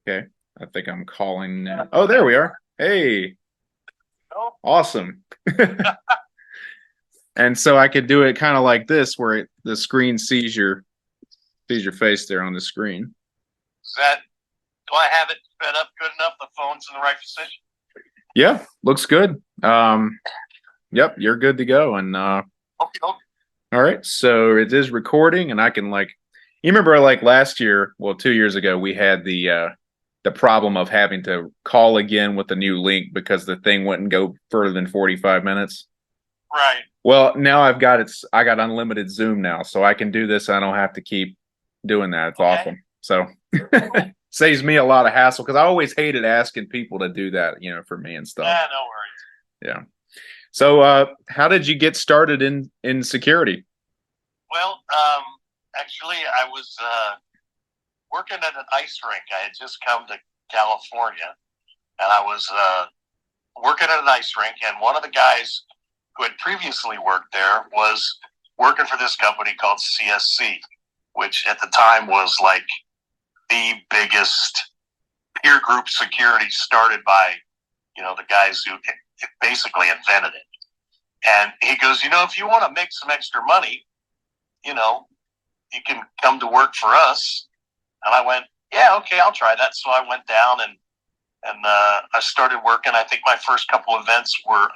Okay. I think I'm calling now. Oh, there we are. Hey, Oh, awesome. And so I could do it kind of like this, where the screen sees your face there on the screen. is that, do I have it set up good enough? The phone's in the right position? Yeah, looks good. Yep, you're good to go. And Okay, okay. all right, so it is recording, and I can you remember like last year, well, 2 years ago, we had the problem of having to call again with a new link because the thing wouldn't go further than 45 minutes. Right. Well, now I got unlimited Zoom now, so I can do this. I don't have to keep doing that. It's Okay. awesome. So saves me a lot of hassle because I always hated asking people to do that, for me and stuff. Ah, no worries. Yeah. So how did you get started in security? Well, actually, I was working at an ice rink. I had just come to California, and I was working at an ice rink, and one of the guys who had previously worked there was working for this company called CSC, which at the time was like the biggest peer group security started by, the guys who basically invented it. And he goes, if you want to make some extra money, you know, you can come to work for us. And I went, yeah, okay, I'll try that. So I went down and I started working. I think my first couple events were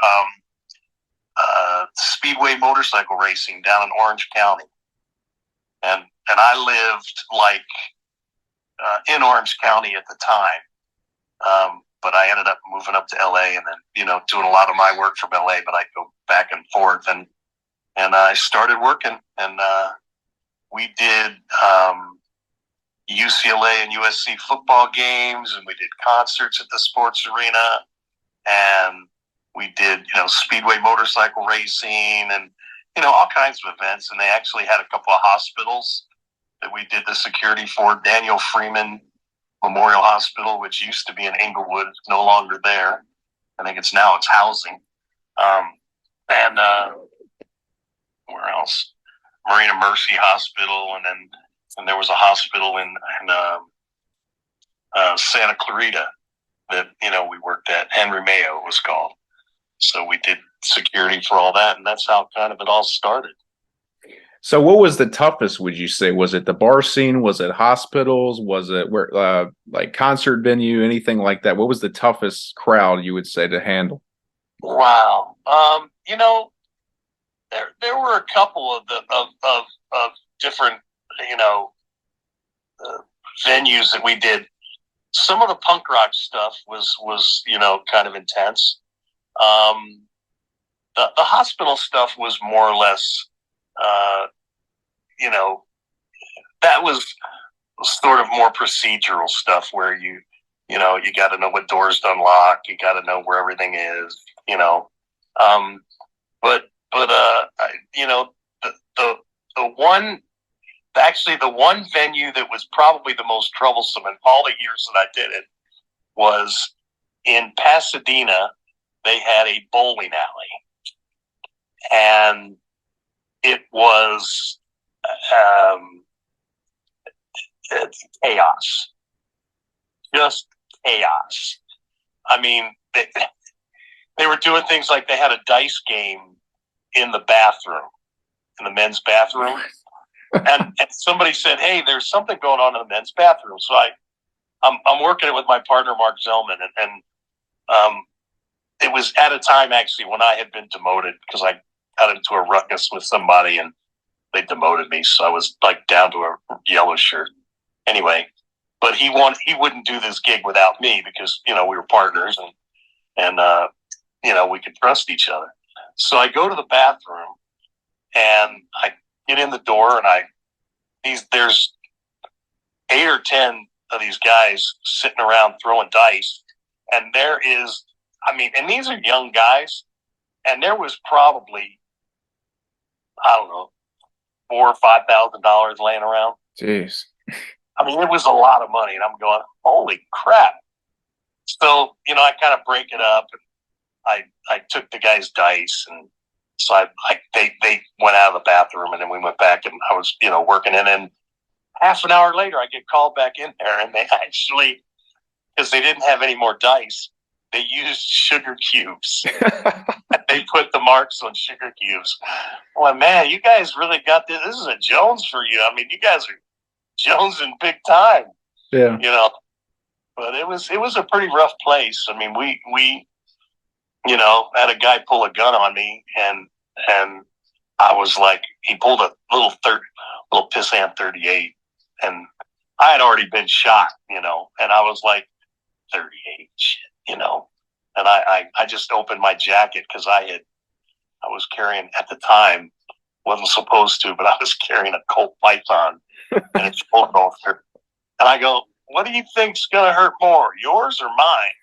speedway motorcycle racing down in Orange County, and I lived like in Orange County at the time. But I ended up moving up to LA and then, doing a lot of my work from LA, but I go back and forth and I started working and we did UCLA and USC football games and we did concerts at the sports arena and we did, speedway motorcycle racing and, all kinds of events. And they actually had a couple of hospitals that we did the security for. Daniel Freeman Memorial Hospital, which used to be in Inglewood, it's no longer there. I think it's housing. And where else? Marina Mercy Hospital, and there was a hospital in Santa Clarita that we worked at. Henry Mayo was called. So we did security for all that, and that's how kind of it all started. So what was the toughest, would you say? Was it the bar scene? Was it hospitals? Was it where like concert venue, anything like that? What was the toughest crowd you would say to handle? Wow. There were a couple of different you know uh, venues that we did. Some of the punk rock stuff was kind of intense. Um, the hospital stuff was more or less uh, you know that was sort of more procedural stuff where you got to know what doors to unlock, you got to know where everything is, um, but the, the the one the one venue that was probably the most troublesome in all the years that I did it was in Pasadena. They had a bowling alley, and it was um, chaos, just chaos. I mean, they were doing things like they had a dice game in the bathroom, in the men's bathroom, and somebody said, "Hey, there's something going on in the men's bathroom." So I'm working it with my partner Mark Zellman, and it was at a time actually when I had been demoted because I got into a ruckus with somebody and they demoted me, so I was like down to a yellow shirt. Anyway, but he wouldn't do this gig without me because we were partners and we could trust each other. So I go to the bathroom and I get in the door and there's 8 or 10 of these guys sitting around throwing dice, and there is, and these are young guys, and there was probably, I don't know, $4,000 or $5,000 laying around. Jeez. It was a lot of money, and I'm going, holy crap. So, I kind of break it up, and I took the guy's dice, and so they went out of the bathroom, and then we went back, and I was, working in, and half an hour later, I get called back in there, and they actually because they didn't have any more dice. They used sugar cubes. They put the marks on sugar cubes. Well, man, you guys really got this. This is a Jones for you. I mean, you guys are Jones in big time. Yeah. You know, but it was a pretty rough place. I mean, we had a guy pull a gun on me, and I was like, he pulled a little pissant 38, and I had already been shot, and I was like, 38, shit, and I just opened my jacket because I was carrying at the time, wasn't supposed to, but I was carrying a Colt Python, and it's full of holster, and I go, what do you think's gonna hurt more, yours or mine?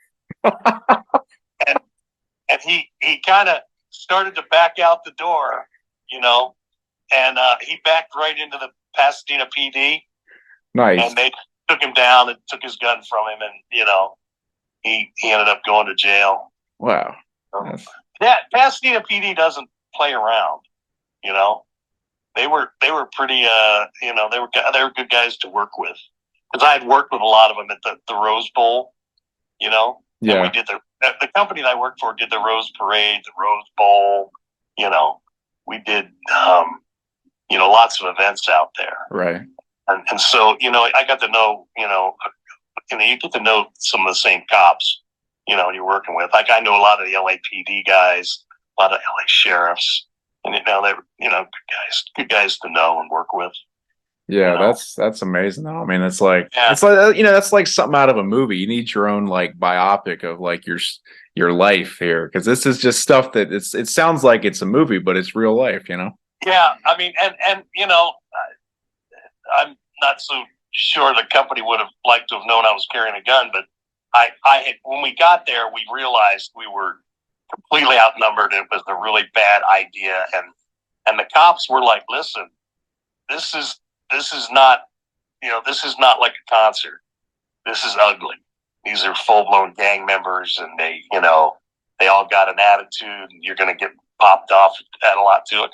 and he kind of started to back out the door, and he backed right into the Pasadena PD. Nice. And they took him down and took his gun from him, and he ended up going to jail. Wow. Yeah, Pasadena PD doesn't play around. They were pretty. They were good guys to work with, because I had worked with a lot of them at the Rose Bowl. Yeah. And we did the company that I worked for did the Rose Parade, the Rose Bowl. We did lots of events out there. Right. And so, I got to know, you get to know some of the same cops, you're working with. Like, I know a lot of the LAPD guys, a lot of LA sheriffs, and, they were, good guys to know and work with. Yeah, that's amazing though. I mean, it's like that's like something out of a movie. You need your own like biopic of like your life here, because this is just stuff that it sounds like it's a movie, but it's real life, Yeah, I mean, and I'm not so sure the company would have liked to have known I was carrying a gun, but I had, when we got there, we realized we were completely outnumbered. It was a really bad idea, and the cops were like, "Listen, this is not, this is not like a concert. This is ugly. These are full blown gang members, and they all got an attitude, and you're going to get popped off at a lot too."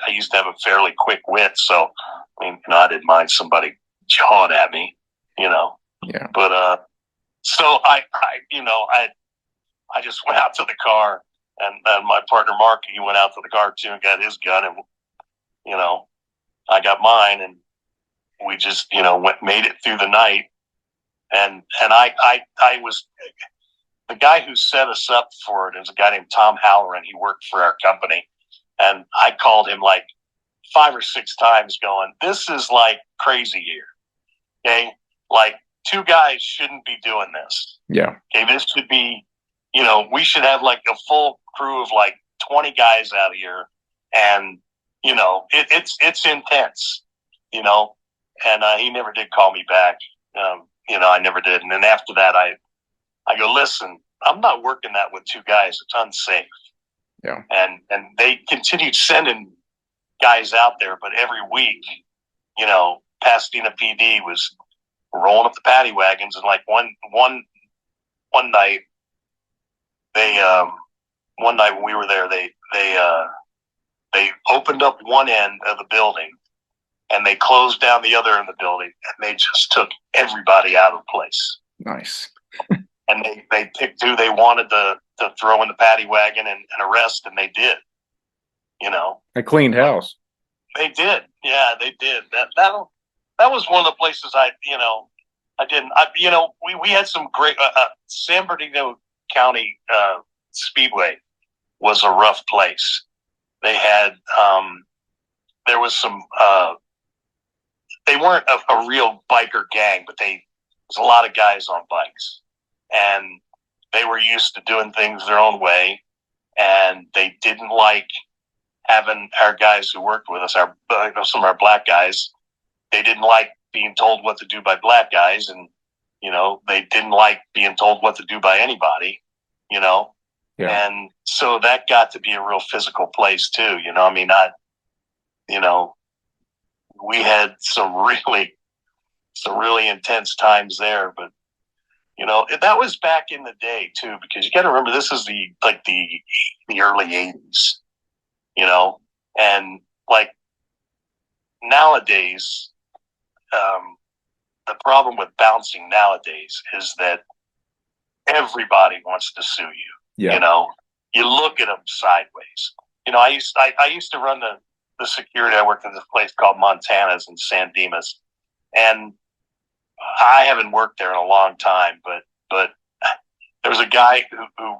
I used to have a fairly quick wit, so I didn't mind somebody jawing at me, Yeah. But so I just went out to the car, and my partner Mark, he went out to the car too and got his gun, and I got mine, and we just made it through the night, and I was, the guy who set us up for it is a guy named Tom Halloran. He worked for our company. And I called him like 5 or 6 times going, this is like crazy here. Okay. Like, 2 guys shouldn't be doing this. Yeah. Okay. This should be, we should have like a full crew of like 20 guys out here. And, it's intense, and he never did call me back. I never did. And then after that, I go, listen, I'm not working that with 2 guys. It's unsafe. Yeah. And they continued sending guys out there, but every week, Pasadena PD was rolling up the paddy wagons, and like one night, one night when we were there, they opened up one end of the building, and they closed down the other end of the building, and they just took everybody out of the place. Nice. And they picked who they wanted to throw in the paddy wagon and arrest, and they did. A cleaned house. They did. Yeah, they did. That was one of the places I didn't. We had some great. San Bernardino County Speedway was a rough place. They had. There was some. They weren't a real biker gang, but there was a lot of guys on bikes. And they were used to doing things their own way, and they didn't like having our guys who worked with us, some of our black guys. They didn't like being told what to do by black guys, and they didn't like being told what to do by anybody. Yeah. And so that got to be a real physical place too. We had some really intense times there, but. That was back in the day too, because you got to remember this is the early 80s, and like nowadays, the problem with bouncing nowadays is that everybody wants to sue you. Yeah. You know, you look at them sideways. You know, I used to run the security. I worked in this place called Montana's in San Dimas, and I haven't worked there in a long time. But there was a guy who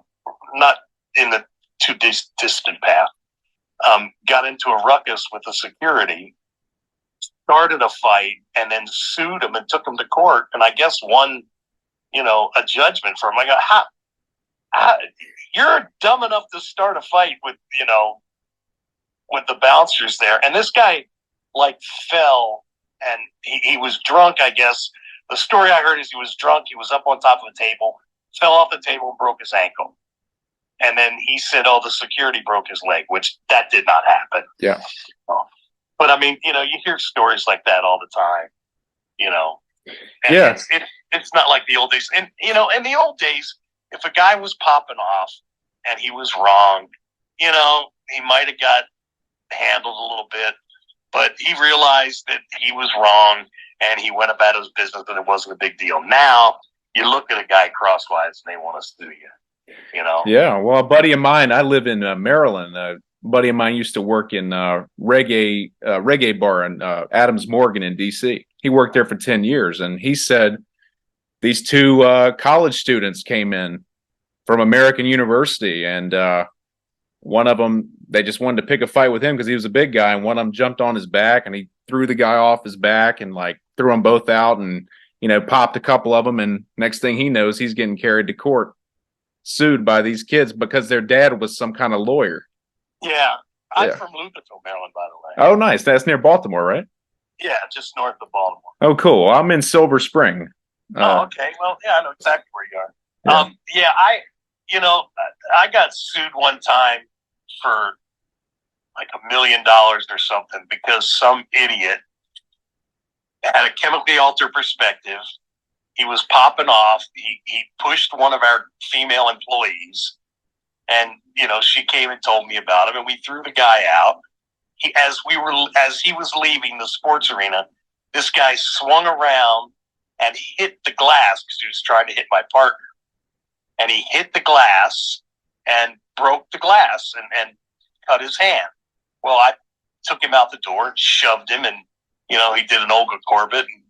not in the too distant path, got into a ruckus with the security, started a fight, and then sued him and took him to court. And I guess won, a judgment for him. I go, how you're dumb enough to start a fight with the bouncers there. And this guy like fell, and he was drunk, I guess. The story I heard is he was drunk. He was up on top of a table, fell off the table, and broke his ankle. And then he said, "Oh, the security broke his leg," which that did not happen. Yeah. But I mean, you hear stories like that all the time. And Yeah. it's not like the old days. And in the old days, if a guy was popping off and he was wrong, he might have got handled a little bit, but he realized that he was wrong and he went about his business and it wasn't a big deal. Now you look at a guy crosswise and they want to sue you. Yeah. Well, a buddy of mine, I live in Maryland. A buddy of mine used to work in reggae bar in Adams Morgan in D.C. He worked there for 10 years, and he said these two college students came in from American University, and one of them, they just wanted to pick a fight with him because he was a big guy, and one of them jumped on his back, and he threw the guy off his back and like threw them both out, and popped a couple of them, and next thing he knows, he's getting carried to court, sued by these kids because their dad was some kind of lawyer. Yeah. I'm from Louisville, Maryland, by the way. Oh, nice. That's near Baltimore, right? Yeah, just north of Baltimore. Oh, cool. I'm in Silver Spring. Okay. Well, yeah, I know exactly where you are. Yeah. I got sued one time for like $1 million or something because some idiot had a chemically altered perspective. He was popping off. He pushed one of our female employees, and she came and told me about him, and we threw the guy out. As he was leaving the sports arena, this guy swung around and hit the glass because he was trying to hit my partner, and he hit the glass and broke the glass and cut his hand. Well, I took him out the door and shoved him, and he did an Olga Corbett, and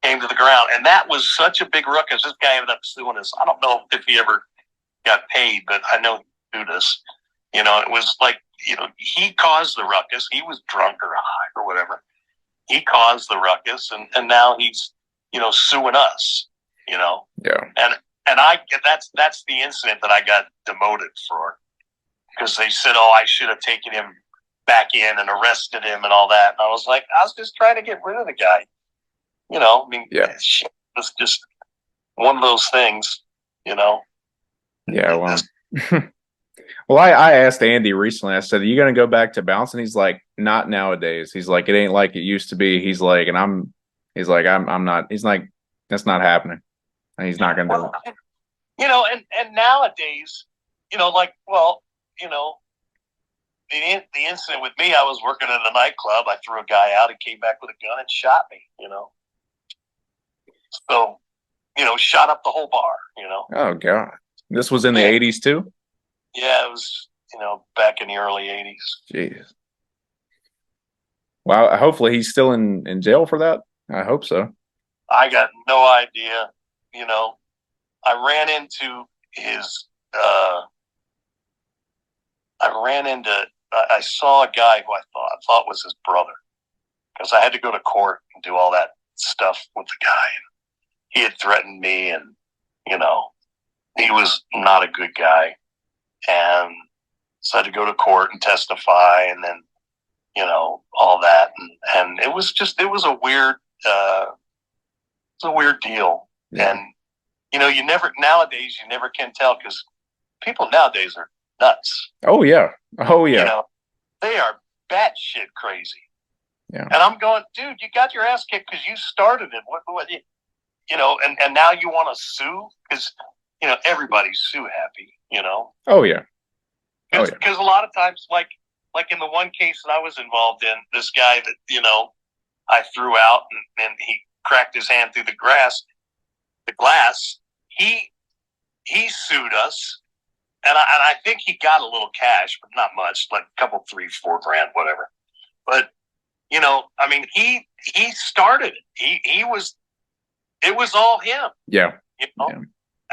came to the ground. And that was such a big ruckus. This guy ended up suing us. I don't know if he ever got paid, but I know he sued us. It was like, he caused the ruckus. He was drunk or high or whatever. He caused the ruckus, and now he's, suing us, Yeah. And that's the incident that I got demoted for, because they said, "Oh, I should have taken him back in and arrested him and all that." And I was like, I was just trying to get rid of the guy. It's just one of those things, Yeah, well, well, I asked Andy recently. I said, "Are you going to go back to bouncing?" He's like, "Not nowadays." He's like, "It ain't like it used to be." He's like, I'm not. He's like, "That's not happening." And he's not going to do it. And nowadays, the incident with me, I was working at a nightclub. I threw a guy out. He came back with a gun and shot me. So, shot up the whole bar. Oh God, this was in the '80s too. Yeah, it was, back in the early '80s. Jeez. Well, hopefully he's still in jail for that. I hope so. I got no idea. I ran into his, I saw a guy who I thought was his brother, because I had to go to court and do all that stuff with the guy. He had threatened me, and, he was not a good guy. And so I had to go to court and testify, and then, all that. And it was a weird, deal. Yeah. And, nowadays you never can tell, because people nowadays are nuts. Oh yeah. Oh yeah. They are batshit crazy. Yeah. And I'm going, dude, you got your ass kicked because you started it. What and now you want to sue? Because, everybody's sue happy, Oh yeah. Oh yeah. Because a lot of times, like in the one case that I was involved in, this guy that, I threw out, and cracked his hand through the glass. He sued us, and I think he got a little cash, but not much, like a couple, $3-4 grand, whatever. But I mean, he started it. It was all him. Yeah. Yeah.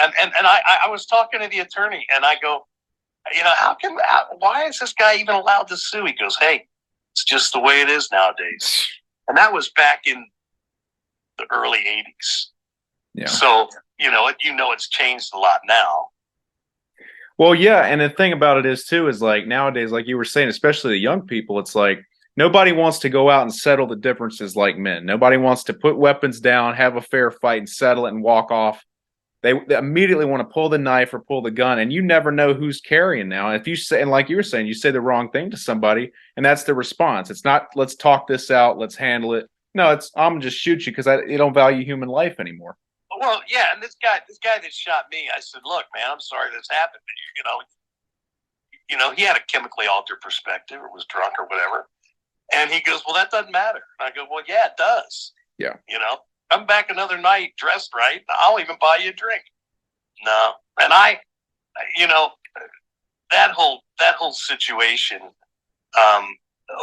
And I was talking to the attorney, and I go, why is this guy even allowed to sue? He goes, hey, it's just the way it is nowadays. And that was back in the early 80s. Yeah. So, it's changed a lot now. Well, yeah. And the thing about it is too, is like nowadays, like you were saying, especially the young people, it's like nobody wants to go out and settle the differences like men. Nobody wants to put weapons down, have a fair fight and settle it and walk off. They immediately want to pull the knife or pull the gun, and you never know who's carrying now. If you say, and like you were saying, you say the wrong thing to somebody, and that's the response. It's not, let's talk this out, let's handle it. No, it's, I'm gonna just shoot you because I don't value human life anymore. Well, yeah, and this guy that shot me, I said, look, man, I'm sorry this happened, but he had a chemically altered perspective, or was drunk or whatever. And he goes, well, that doesn't matter. And I go, well, yeah, it does. Yeah. Come back another night dressed right, I'll even buy you a drink. No. And that whole situation,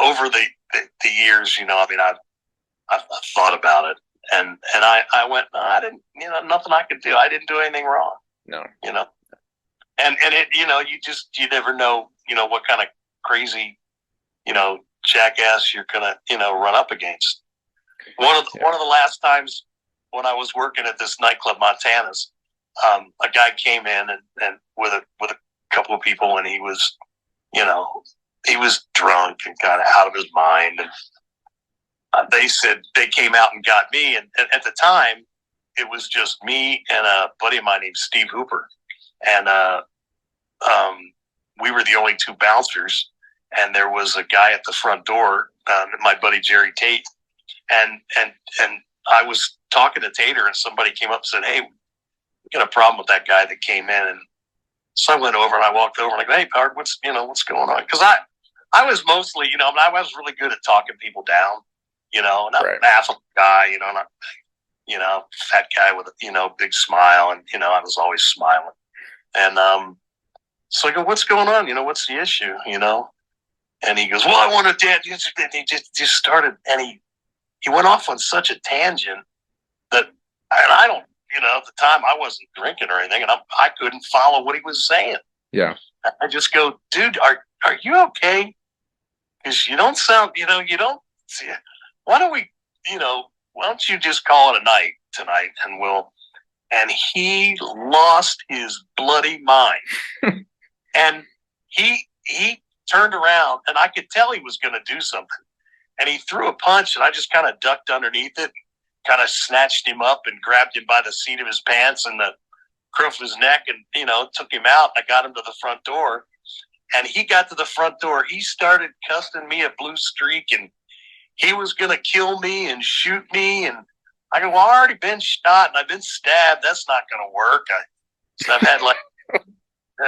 over the years, I've thought about it, and I went, no, I didn't, nothing I could do. I didn't do anything wrong. No. And it, you never know, what kind of crazy, jackass you're gonna, run up against. One of the last times when I was working at this nightclub, Montana's, a guy came in and with a couple of people, and he was drunk and kind of out of his mind. And they said they came out and got me, and at the time it was just me and a buddy of mine named Steve Hooper, and we were the only two bouncers, and there was a guy at the front door, my buddy Jerry Tate. And I was talking to Tater, and somebody came up and said, hey, we got a problem with that guy that came in. And so I went over and I walked over and I go, hey, Pard, what's going on? Because I was mostly, I was really good at talking people down, and I'm an affable guy, not, fat guy with a, big smile. And, I was always smiling. And so I go, what's going on? What's the issue, And he goes, well, I want to dance. He just started, and he went off on such a tangent that, and I don't, at the time I wasn't drinking or anything, and I couldn't follow what he was saying. Yeah. I just go, dude, are you okay? Because you don't sound, you don't, why don't you just call it a night tonight, and he lost his bloody mind. And he turned around, and I could tell he was going to do something. And he threw a punch, and I just kind of ducked underneath it, kind of snatched him up and grabbed him by the seat of his pants and the crook of his neck, and, took him out. I got him to the front door, and he got to the front door. He started cussing me a blue streak, and he was going to kill me and shoot me. And I go, well, I've already been shot and I've been stabbed. That's not going to work. I've had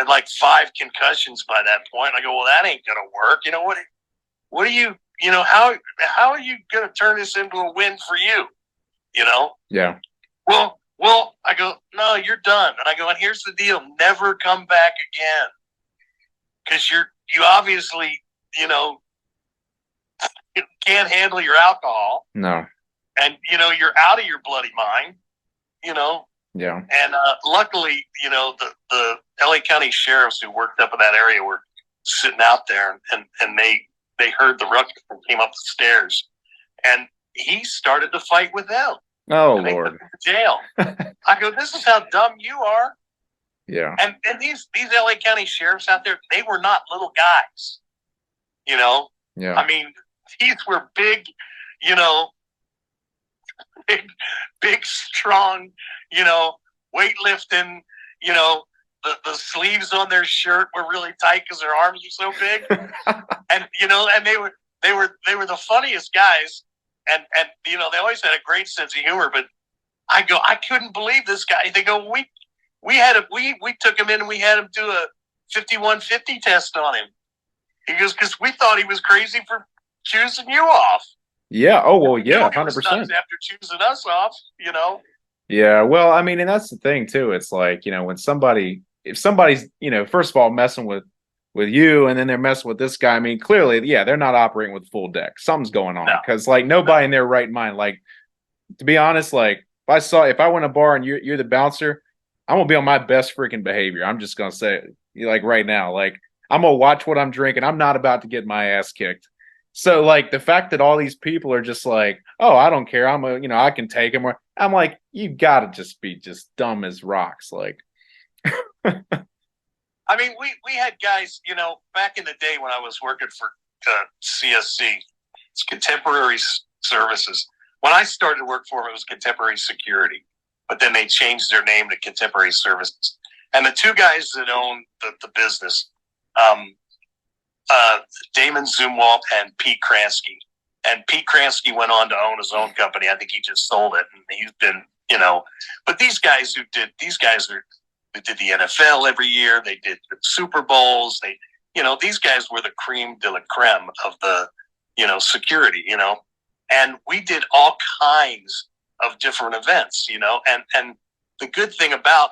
like 5 concussions by that point. I go, well, that ain't going to work. What do you, how are you going to turn this into a win for you? Yeah. Well, I go, no, you're done. And I go, and here's the deal. Never come back again. Because you obviously, can't handle your alcohol. No. And, you're out of your bloody mind, Yeah. And luckily, the LA County sheriffs who worked up in that area were sitting out there, and they heard the ruckus and came up the stairs, and he started to fight with them. Oh, and Lord. they took him to jail. I go, this is how dumb you are. Yeah. And these LA County sheriffs out there, they were not little guys. Yeah. I mean, these were big, big, strong, weightlifting, the sleeves on their shirt were really tight because their arms are so big. And, and they were the funniest guys. And, they always had a great sense of humor, but I go, I couldn't believe this guy. They go, we took him in and we had him do a 5150 test on him. He goes, because we thought he was crazy for choosing you off. Yeah. Oh well. Knew Yeah. he was nuts 100%. after choosing us off. Yeah. Well, I mean, and that's the thing too. It's like when if somebody's first of all messing with you, and then they're messing with this guy. I mean, clearly, yeah, they're not operating with full deck. Something's going No, on because like nobody in their right mind. Like to be honest, like if I went to a bar and you're the bouncer, I'm gonna be on my best freaking behavior. I'm just gonna say it, like right now, like I'm gonna watch what I'm drinking. I'm not about to get my ass kicked. So like the fact that all these people are just like, oh, I don't care. I can take him. I'm like, you gotta just be just dumb as rocks. Like, I mean, we had guys, back in the day when I was working for CSC, it's Contemporary Services. When I started to work for them, it was Contemporary Security, but then they changed their name to Contemporary Services. And the two guys that owned the business, um, Damon Zumwalt and Pete Kransky. And Pete Kransky went on to own his own company. I think he just sold it, and he's been, But these guys who did the NFL every year. They did the Super Bowls. These guys were the creme de la creme of the, security. And we did all kinds of different events. And the good thing about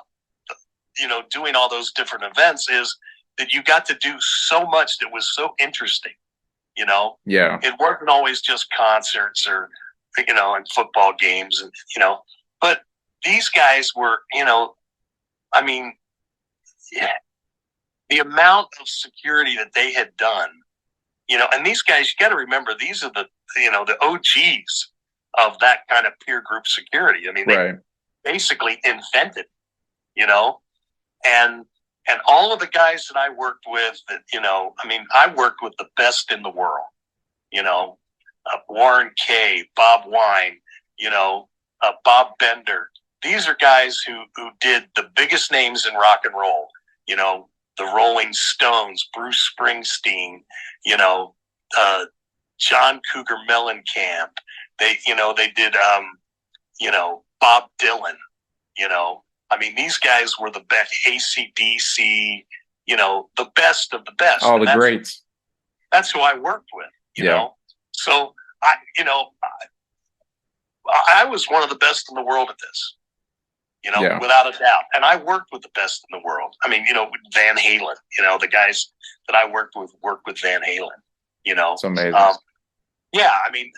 doing all those different events is that you got to do so much that was so interesting. yeah, It wasn't always just concerts or and football games, and but these guys were, I mean, yeah, the amount of security that they had done, and these guys, you got to remember, these are the OGs of that kind of peer group security. I mean, they right. basically invented, and all of the guys that I worked with, that I worked with the best in the world, Warren K, Bob Wine, Bob Bender. These are guys who did the biggest names in rock and roll, the Rolling Stones, Bruce Springsteen, John Cougar Mellencamp. They did, Bob Dylan, I mean, these guys were the best, AC/DC, the best of the best. All the greats. That's who I worked with, Yeah. So I was one of the best in the world at this, Yeah. without a doubt. And I worked with the best in the world. I mean, Van Halen, the guys that I worked with Van Halen, It's amazing. Yeah, I mean,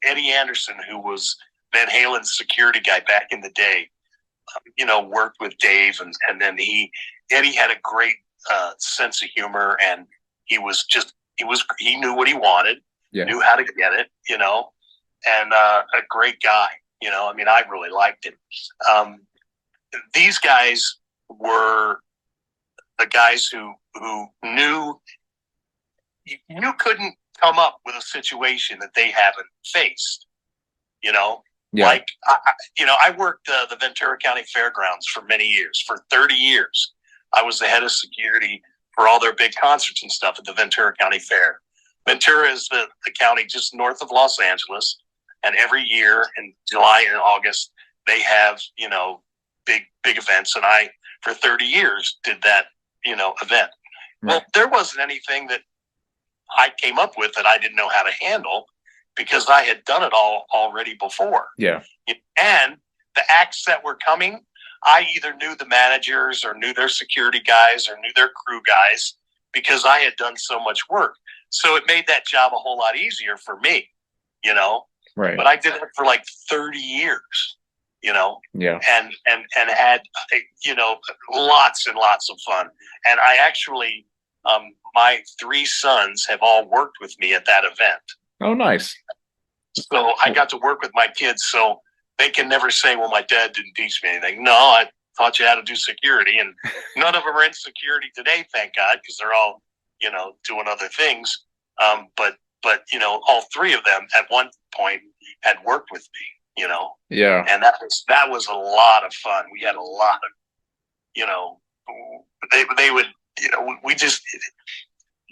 Eddie Anderson, who was Van Halen's security guy back in the day, worked with Dave, and then Eddie had a great sense of humor, and he knew what he wanted, Yeah. knew how to get it, and a great guy, I mean, I really liked him. These guys were the guys who knew you couldn't come up with a situation that they haven't faced, Yeah. Like, I worked the Ventura County Fairgrounds for many years. For 30 years, I was the head of security for all their big concerts and stuff at the Ventura County Fair. Ventura is the county just north of Los Angeles, and every year in July and August, they have, big events. And I, for 30 years, did that, event. Right. Well, there wasn't anything that I came up with that I didn't know how to handle, because I had done it all already before. Yeah. And the acts that were coming, I either knew the managers or knew their security guys or knew their crew guys, because I had done so much work. So it made that job a whole lot easier for me, Right. But I did it for like 30 years, Yeah. and had, lots and lots of fun. And I actually, my 3 sons have all worked with me at that event. Oh, nice. So I got to work with my kids, so they can never say, well, my dad didn't teach me anything. No, I taught you how to do security, and none of them are in security today, thank God, because they're all, doing other things. But all 3 of them at one point had worked with me, Yeah. and that was a lot of fun. We had a lot of, they would, we just,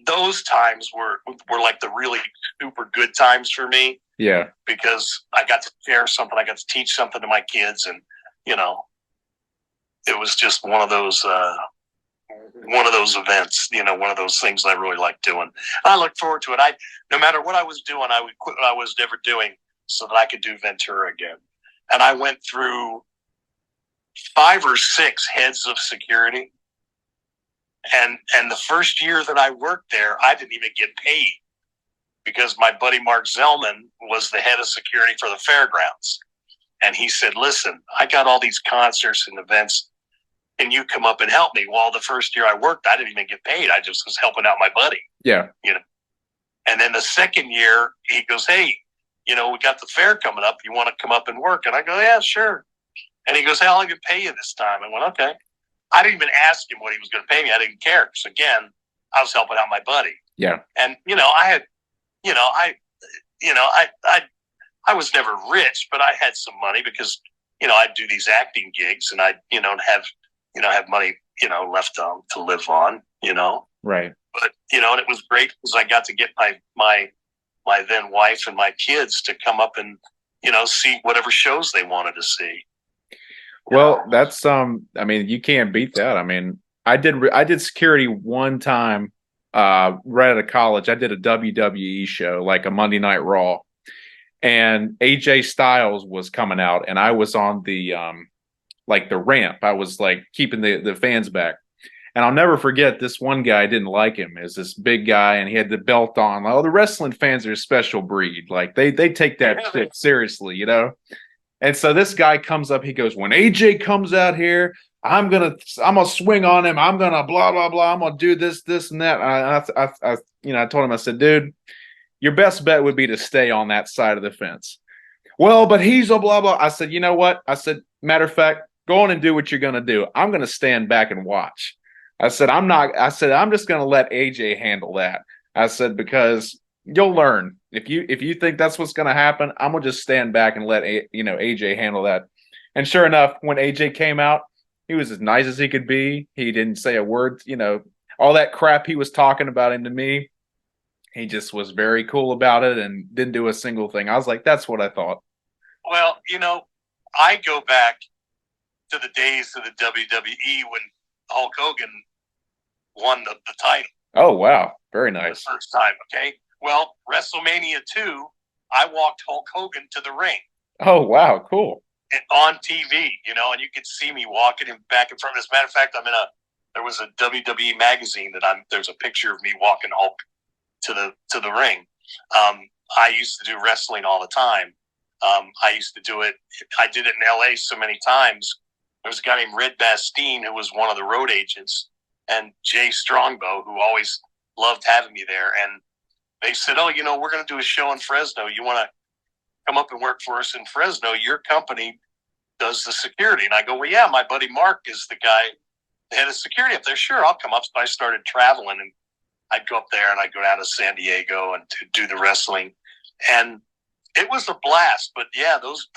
those times were like the really super good times for me. Yeah. Because I got to share something, I got to teach something to my kids, and it was just one of those one of those events, one of those things I really like doing. I look forward to it. No matter what I was doing, I would quit what I was never doing so that I could do Ventura again. And I went through 5 or 6 heads of security. And the first year that I worked there, I didn't even get paid because my buddy Mark Zellman was the head of security for the fairgrounds. And he said, listen, I got all these concerts and events. Can you come up and help me? Well, the first year I worked, I didn't even get paid. I just was helping out my buddy. Yeah. And then the second year, he goes, hey, we got the fair coming up. You want to come up and work? And I go, yeah, sure. And he goes, hey, I'll even pay you this time. I went, okay. I didn't even ask him what he was going to pay me. I didn't care. Because again, I was helping out my buddy. Yeah. And, I was never rich, but I had some money because, I'd do these acting gigs and I, have money, left to live on, Right. But, and it was great because I got to get my then wife and my kids to come up and, see whatever shows they wanted to see. Well, that's you can't beat that. I did security one time right out of college. I did a WWE show, like a Monday Night Raw. And AJ Styles was coming out and I was on the the ramp. I was like keeping the fans back. And I'll never forget, this one guy didn't like him. Is this big guy and he had the belt on. Oh, the wrestling fans are a special breed. Like they take that shit seriously, And so this guy comes up, he goes, when AJ comes out here, I'm gonna swing on him, I'm gonna blah blah blah, I'm gonna do this and that. I told him, I said, dude, your best bet would be to stay on that side of the fence. Well, but he's a blah blah. I said, you know what? I said, matter of fact, go on and do what you're gonna do. I'm gonna stand back and watch. I said, I'm just gonna let AJ handle that. I said, because you'll learn. If you think that's what's gonna happen, I'm gonna just stand back and let AJ handle that. And sure enough, when AJ came out, he was as nice as he could be. He didn't say a word, all that crap he was talking about him to me. He just was very cool about it and didn't do a single thing. I was like, that's what I thought. Well, I go back to the days of the WWE when Hulk Hogan won the title. Oh, wow. Very nice. The first time, okay? Well, WrestleMania 2, I walked Hulk Hogan to the ring. Oh, wow. Cool. And on TV, and you could see me walking him back and forth. As a matter of fact, there was a WWE magazine there's a picture of me walking Hulk to the ring. I used to do wrestling all the time. I used to do it. I did it in LA so many times. There was a guy named Red Bastine who was one of the road agents, and Jay Strongbow, who always loved having me there. And they said, oh, we're going to do a show in Fresno. You want to come up and work for us in Fresno? Your company does the security. And I go, well, yeah, my buddy Mark is the head of security up there. Sure, I'll come up. So I started traveling, and I'd go up there and I'd go down to San Diego and to do the wrestling. And it was a blast. But yeah, those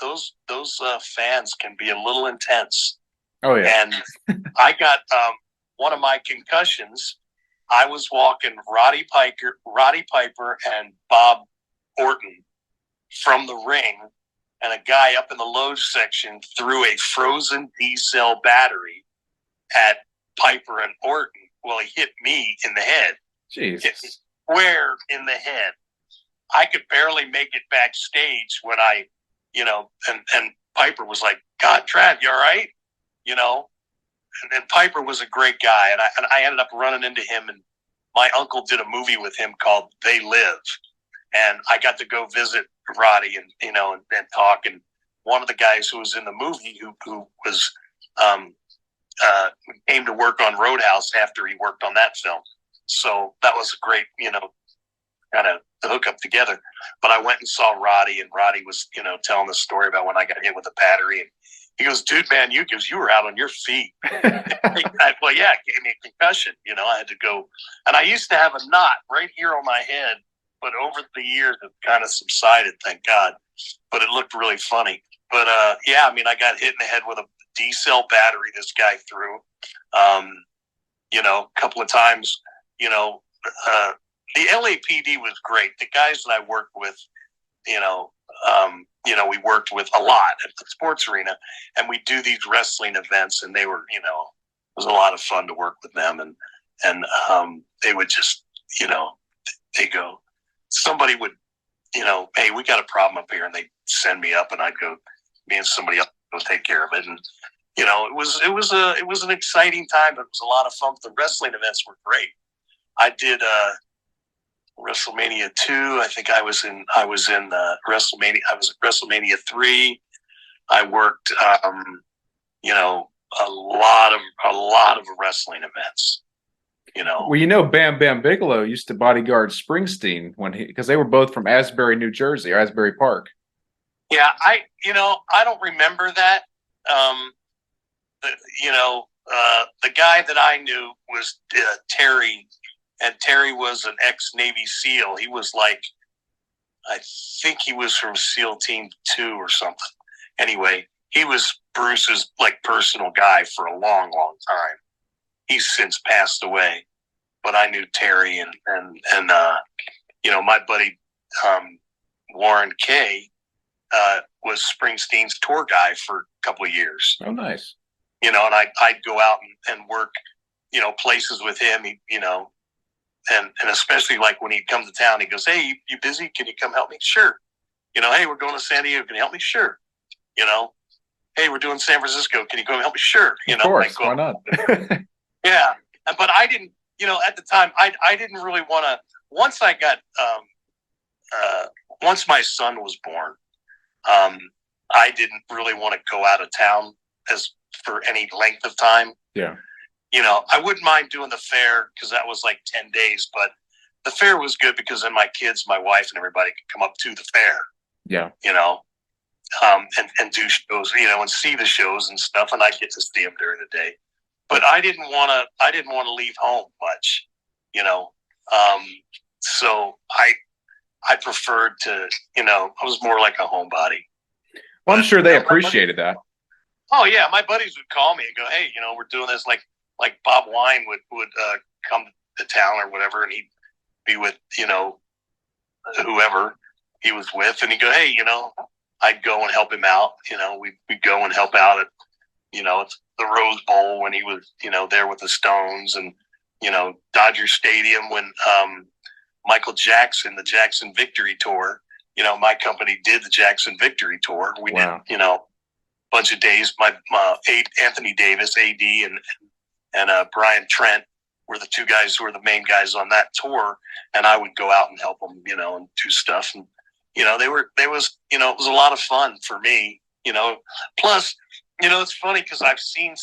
fans can be a little intense. Oh yeah. And I got one of my concussions. I was walking Roddy Piper and Bob Orton from the ring, and a guy up in the loge section threw a frozen D-cell battery at Piper and Orton. Well, he hit me in the head. Jeez. Hit me square in the head. I could barely make it backstage when and Piper was like, God, Trav, you all right? And Piper was a great guy, and I ended up running into him, and my uncle did a movie with him called They Live, and I got to go visit Roddy and and talk. And one of the guys who was in the movie who was came to work on Roadhouse after he worked on that film, so that was a great kind of the hook up together. But I went and saw Roddy, and Roddy was telling the story about when I got hit with a battery, and he goes, dude, man, you were out on your feet. Well, yeah, it gave me a concussion. I had to go. And I used to have a knot right here on my head, but over the years it kind of subsided, thank God. But it looked really funny. But, yeah, I got hit in the head with a D-cell battery this guy threw. A couple of times, the LAPD was great. The guys that I worked with, we worked with a lot at the sports arena, and we do these wrestling events, and they were, was a lot of fun to work with them, and they would just, they go, somebody would, hey, we got a problem up here, and they'd send me up, and I'd go, me and somebody else go take care of it, and it was an exciting time. It was a lot of fun. The wrestling events were great. I did WrestleMania 2. I think I was in WrestleMania. I was at WrestleMania 3. I worked, a lot of wrestling events. Well, Bam Bam Bigelow used to bodyguard Springsteen because they were both from Asbury, New Jersey, or Asbury Park. Yeah, I don't remember that. The guy that I knew was Terry, and Terry was an ex-Navy SEAL. He was I think he was from SEAL Team 2 or something. Anyway, he was Bruce's personal guy for a long, long time. He's since passed away, but I knew Terry and my buddy Warren Kay was Springsteen's tour guy for a couple of years. Oh, nice. And I'd go out and work, places with him, and especially when he'd come to town, he goes, "Hey, you busy? Can you come help me?" Sure. Hey, we're going to San Diego. Can you help me? Sure. Hey, we're doing San Francisco. Can you come help me? Sure. Of course. Why not? Yeah. But I didn't, at the time, I didn't really want to, once I got, once my son was born, I didn't really want to go out of town for any length of time. Yeah. I wouldn't mind doing the fair because that was 10 days, but the fair was good because then my kids, my wife, and everybody could come up to the fair. Yeah. And do shows, and see the shows and stuff, and I'd get to see them during the day. But I didn't want to leave home much, so I preferred to, I was more like a homebody. Well, I'm sure they appreciated that. Oh yeah, my buddies would call me and go, "Hey, we're doing this." Like Bob Wine would come to town or whatever, and he'd be with whoever he was with, and he'd go, "Hey, I'd go and help him out." We'd go and help out at it's the Rose Bowl when he was there with the Stones, and Dodger Stadium when Michael Jackson, the Jackson Victory Tour. My company did the Jackson Victory Tour. We did bunch of days. My Anthony Davis, AD, and Brian Trent were the two guys who were the main guys on that tour, and I would go out and help them, and do stuff. And it was a lot of fun for me. Plus, it's funny because I've seen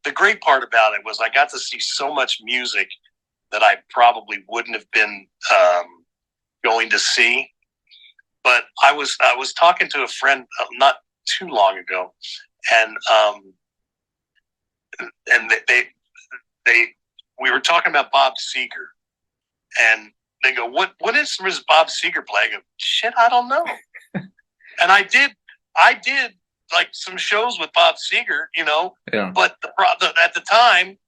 the great part about it was I got to see so much music that I probably wouldn't have been going to see. But I was talking to a friend not too long ago, and we were talking about Bob Seger, and they go, "What instruments does Bob Seger play?" I go, "Shit, I don't know." And I did some shows with Bob Seger, Yeah. But at the time,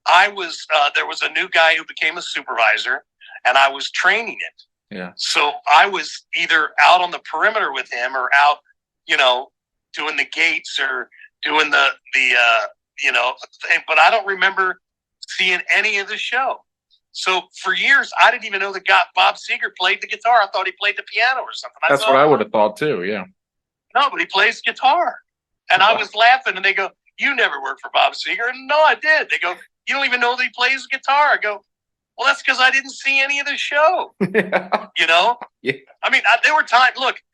I was there was a new guy who became a supervisor, and I was training it. Yeah. So I was either out on the perimeter with him or out, doing the gates or doing the thing, but I don't remember seeing any of the show. So for years, I didn't even know that Bob Seger played the guitar. I thought he played the piano or something. That's what I would have thought too. Yeah. No, but he plays guitar. And I was laughing, and they go, "You never worked for Bob Seger?" And no, I did. They go, "You don't even know that he plays guitar?" I go, "Well, that's because I didn't see any of the show." Yeah. Yeah. I mean, there were times like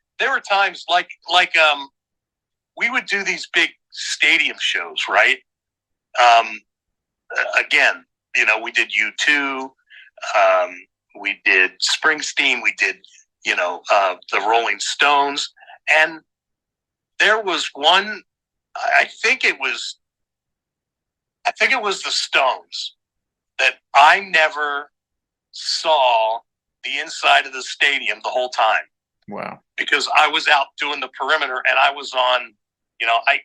we would do these big stadium shows, right? Again, we did U2, we did Springsteen, we did, the Rolling Stones, and there was one. I think it was the Stones that I never saw the inside of the stadium the whole time. Wow. Because I was out doing the perimeter, and I was on, I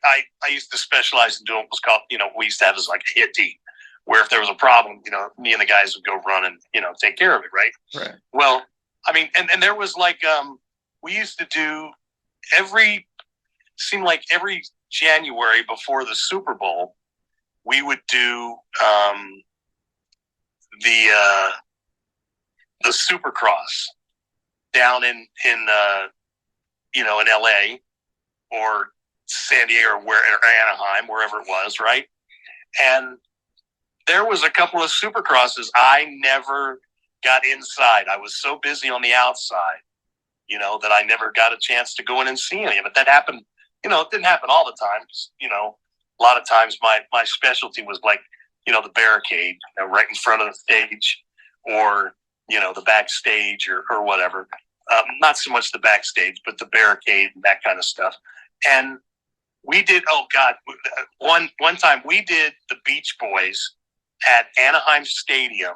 used to specialize in doing what was called, we used to have this a hit team, where if there was a problem, me and the guys would go run and, take care of it, right? Right. Well, I mean, and there was we used to do every January before the Super Bowl, we would do the Supercross down in in LA or San Diego or Anaheim, wherever it was, right? And there was a couple of Supercrosses. I never got inside. I was so busy on the outside, that I never got a chance to go in and see any of it. That happened, it didn't happen all the time. A lot of times my specialty was like, the barricade, right in front of the stage, or, the backstage or whatever. Not so much the backstage, but the barricade and that kind of stuff. And we did, oh God, one time we did the Beach Boys at Anaheim Stadium,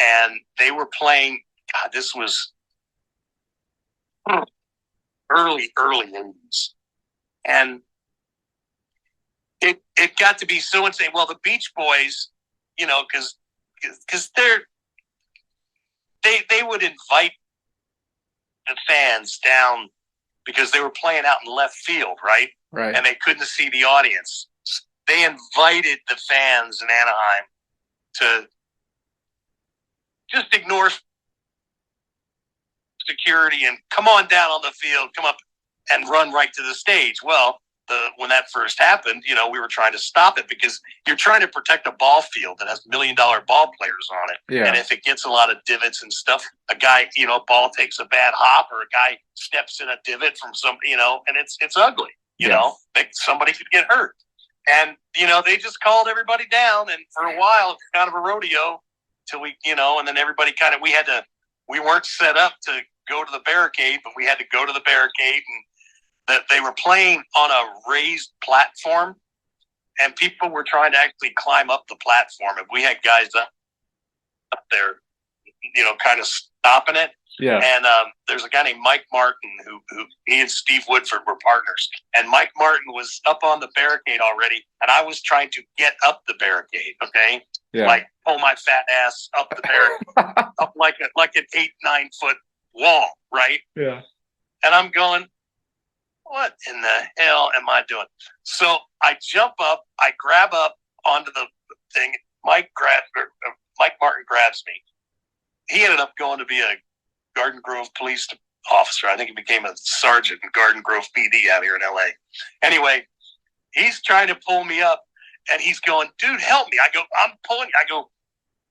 and they were playing, God, this was early 80s. And it got to be so insane. Well, the Beach Boys, because they would invite the fans down because they were playing out in left field, right? Right. And they couldn't see the audience. They invited the fans in Anaheim to just ignore security and come on down on the field, come up and run right to the stage. Well, when that first happened, we were trying to stop it because you're trying to protect a ball field that has $1 million ball players on it. Yeah. And if it gets a lot of divots and stuff, a guy, a ball takes a bad hop, or a guy steps in a divot from somebody, and it's ugly, somebody could get hurt. And, they just called everybody down. And for a while, it was kind of a rodeo till we, and then everybody we weren't set up to go to the barricade, but we had to go to the barricade, and that they were playing on a raised platform, and people were trying to actually climb up the platform. And we had guys up there, kind of stopping it. Yeah. And there's a guy named Mike Martin who he and Steve Woodford were partners. And Mike Martin was up on the barricade already, and I was trying to get up the barricade. Okay. Yeah. Like pull my fat ass up the barricade, up like an 8-9 foot wall, right? Yeah. And I'm going, what in the hell am I doing? So I jump up, I grab up onto the thing. Mike Martin grabs me. He ended up going to be a Garden Grove police officer. I think he became a sergeant in Garden Grove PD out here in LA. Anyway, he's trying to pull me up, and he's going, dude, help me. I go, I'm pulling you. I go,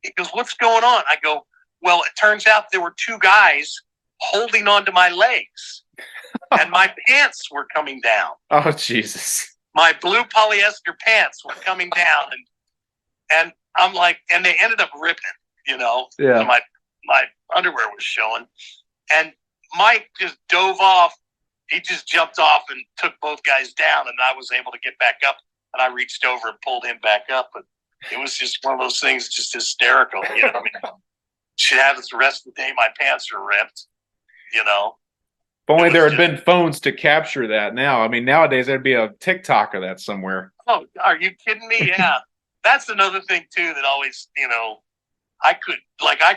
he goes, what's going on? I go, well, it turns out there were two guys holding onto my legs, and my pants were coming down. Oh, Jesus. My blue polyester pants were coming down, and I'm like, and they ended up ripping, Yeah. So my underwear was showing, and Mike just dove off. He just jumped off and took both guys down, and I was able to get back up, and I reached over and pulled him back up. But it was just one of those things, just hysterical. I mean, should have the rest of the day. My pants are ripped. If only there had been phones to capture that. Now, I mean, nowadays there'd be a TikTok of that somewhere. Oh, are you kidding me? Yeah, that's another thing too that always, I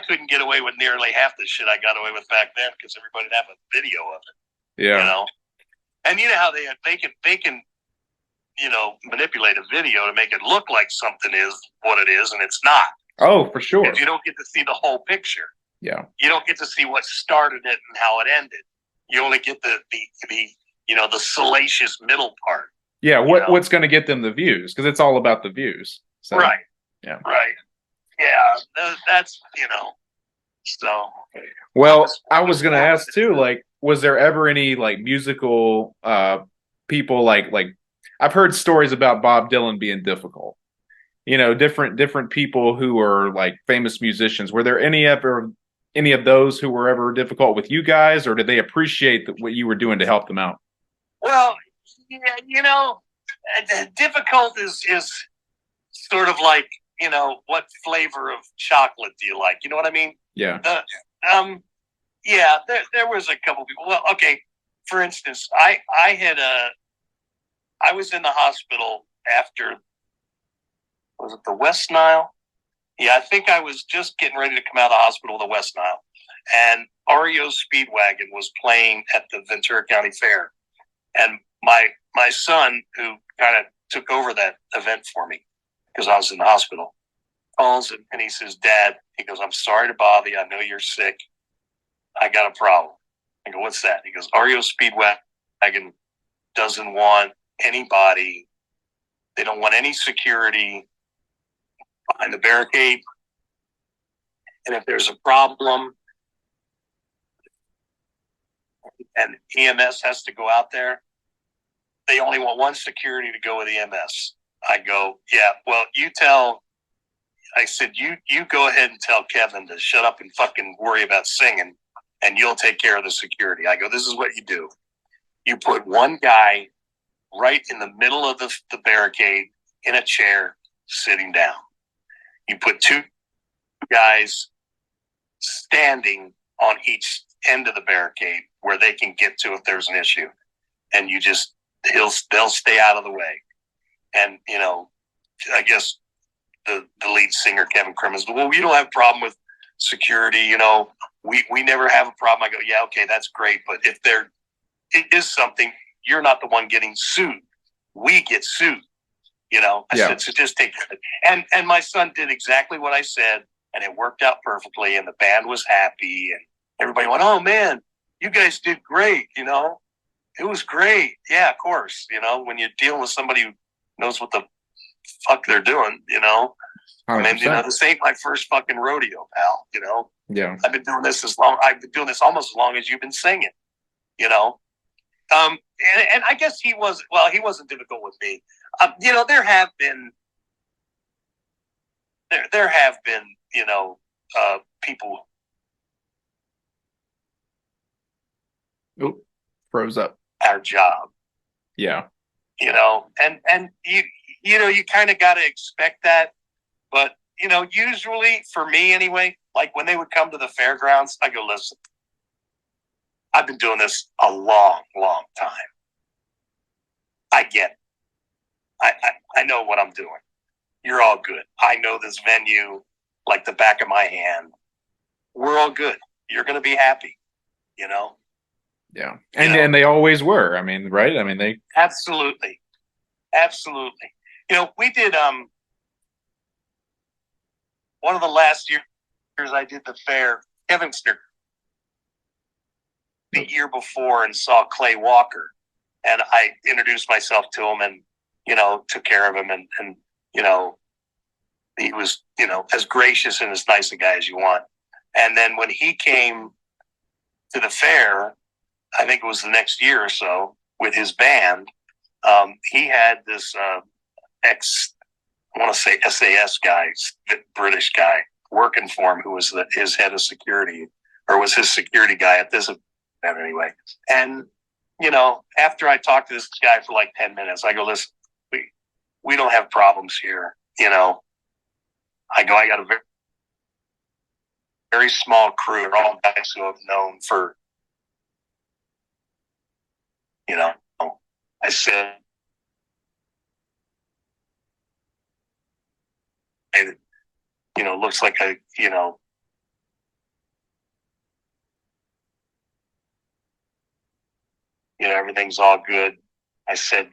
couldn't get away with nearly half the shit I got away with back then because everybody would have a video of it. Yeah. And you know how they can manipulate a video to make it look like something is what it is, and it's not. Oh, for sure. You don't get to see the whole picture. Yeah. You don't get to see what started it and how it ended. You only get the salacious middle part. Yeah. What's going to get them the views? Because it's all about the views. So, right. Yeah. Right. Yeah. That's so. Well, I was going to ask too. Like, was there ever any like musical people like I've heard stories about Bob Dylan being difficult. Different people who are like famous musicians. Were there any of those who were ever difficult with you guys, or did they appreciate what you were doing to help them out? Well, difficult is sort of like, what flavor of chocolate do you like? You know what I mean? Yeah. There was a couple people. Well, okay. For instance, I was in the hospital after, was it the West Nile? Yeah, I think I was just getting ready to come out of the hospital with the West Nile. And REO Speedwagon was playing at the Ventura County Fair. And my son, who kind of took over that event for me, because I was in the hospital. Calls and he says, Dad, he goes, I'm sorry to bother you. I know you're sick. I got a problem. I go, what's that? He goes, REO Speedwagon doesn't want anybody. They don't want any security behind the barricade. And if there's a problem and EMS has to go out there, they only want one security to go with EMS. I go, yeah, well, I said, you go ahead and tell Kevin to shut up and fucking worry about singing, and you'll take care of the security. I go, this is what you do. You put one guy right in the middle of the barricade in a chair sitting down. You put two guys standing on each end of the barricade where they can get to if there's an issue. And they'll stay out of the way. And, I guess the lead singer, Kevin Crimmins, well, we don't have a problem with security. We never have a problem. I go, yeah, okay, that's great. But if there is something, you're not the one getting sued. We get sued. I said, so just take it. And my son did exactly what I said, and it worked out perfectly, and the band was happy, and everybody went, oh, man, you guys did great, It was great. Yeah, of course, when you're dealing with somebody who knows what the fuck they're doing, 100%. I mean, this ain't my first fucking rodeo, pal, Yeah. I've been doing this almost as long as you've been singing, and I guess he wasn't difficult with me. There have been people. Oh, froze up. Our job. Yeah. And you kind of got to expect that. But, usually for me anyway, like when they would come to the fairgrounds, I go, listen, I've been doing this a long, long time. I get it. I know what I'm doing. You're all good. I know this venue like the back of my hand. We're all good. You're going to be happy, Yeah. And they always were. I mean, right? I mean, they. Absolutely. Absolutely. We did one of the last years I did the fair, Evanston, the year before, and saw Clay Walker. And I introduced myself to him and, took care of him. And he was, as gracious and as nice a guy as you want. And then when he came to the fair, I think it was the next year or so, with his band, he had this I want to say SAS guy, British guy, working for him, who was his head of security, or was his security guy at this event anyway. And, after I talked to this guy for like 10 minutes, I go, listen, we don't have problems here. I got a very, very small crew. They're all guys who have known for, I said, looks like everything's all good. I said,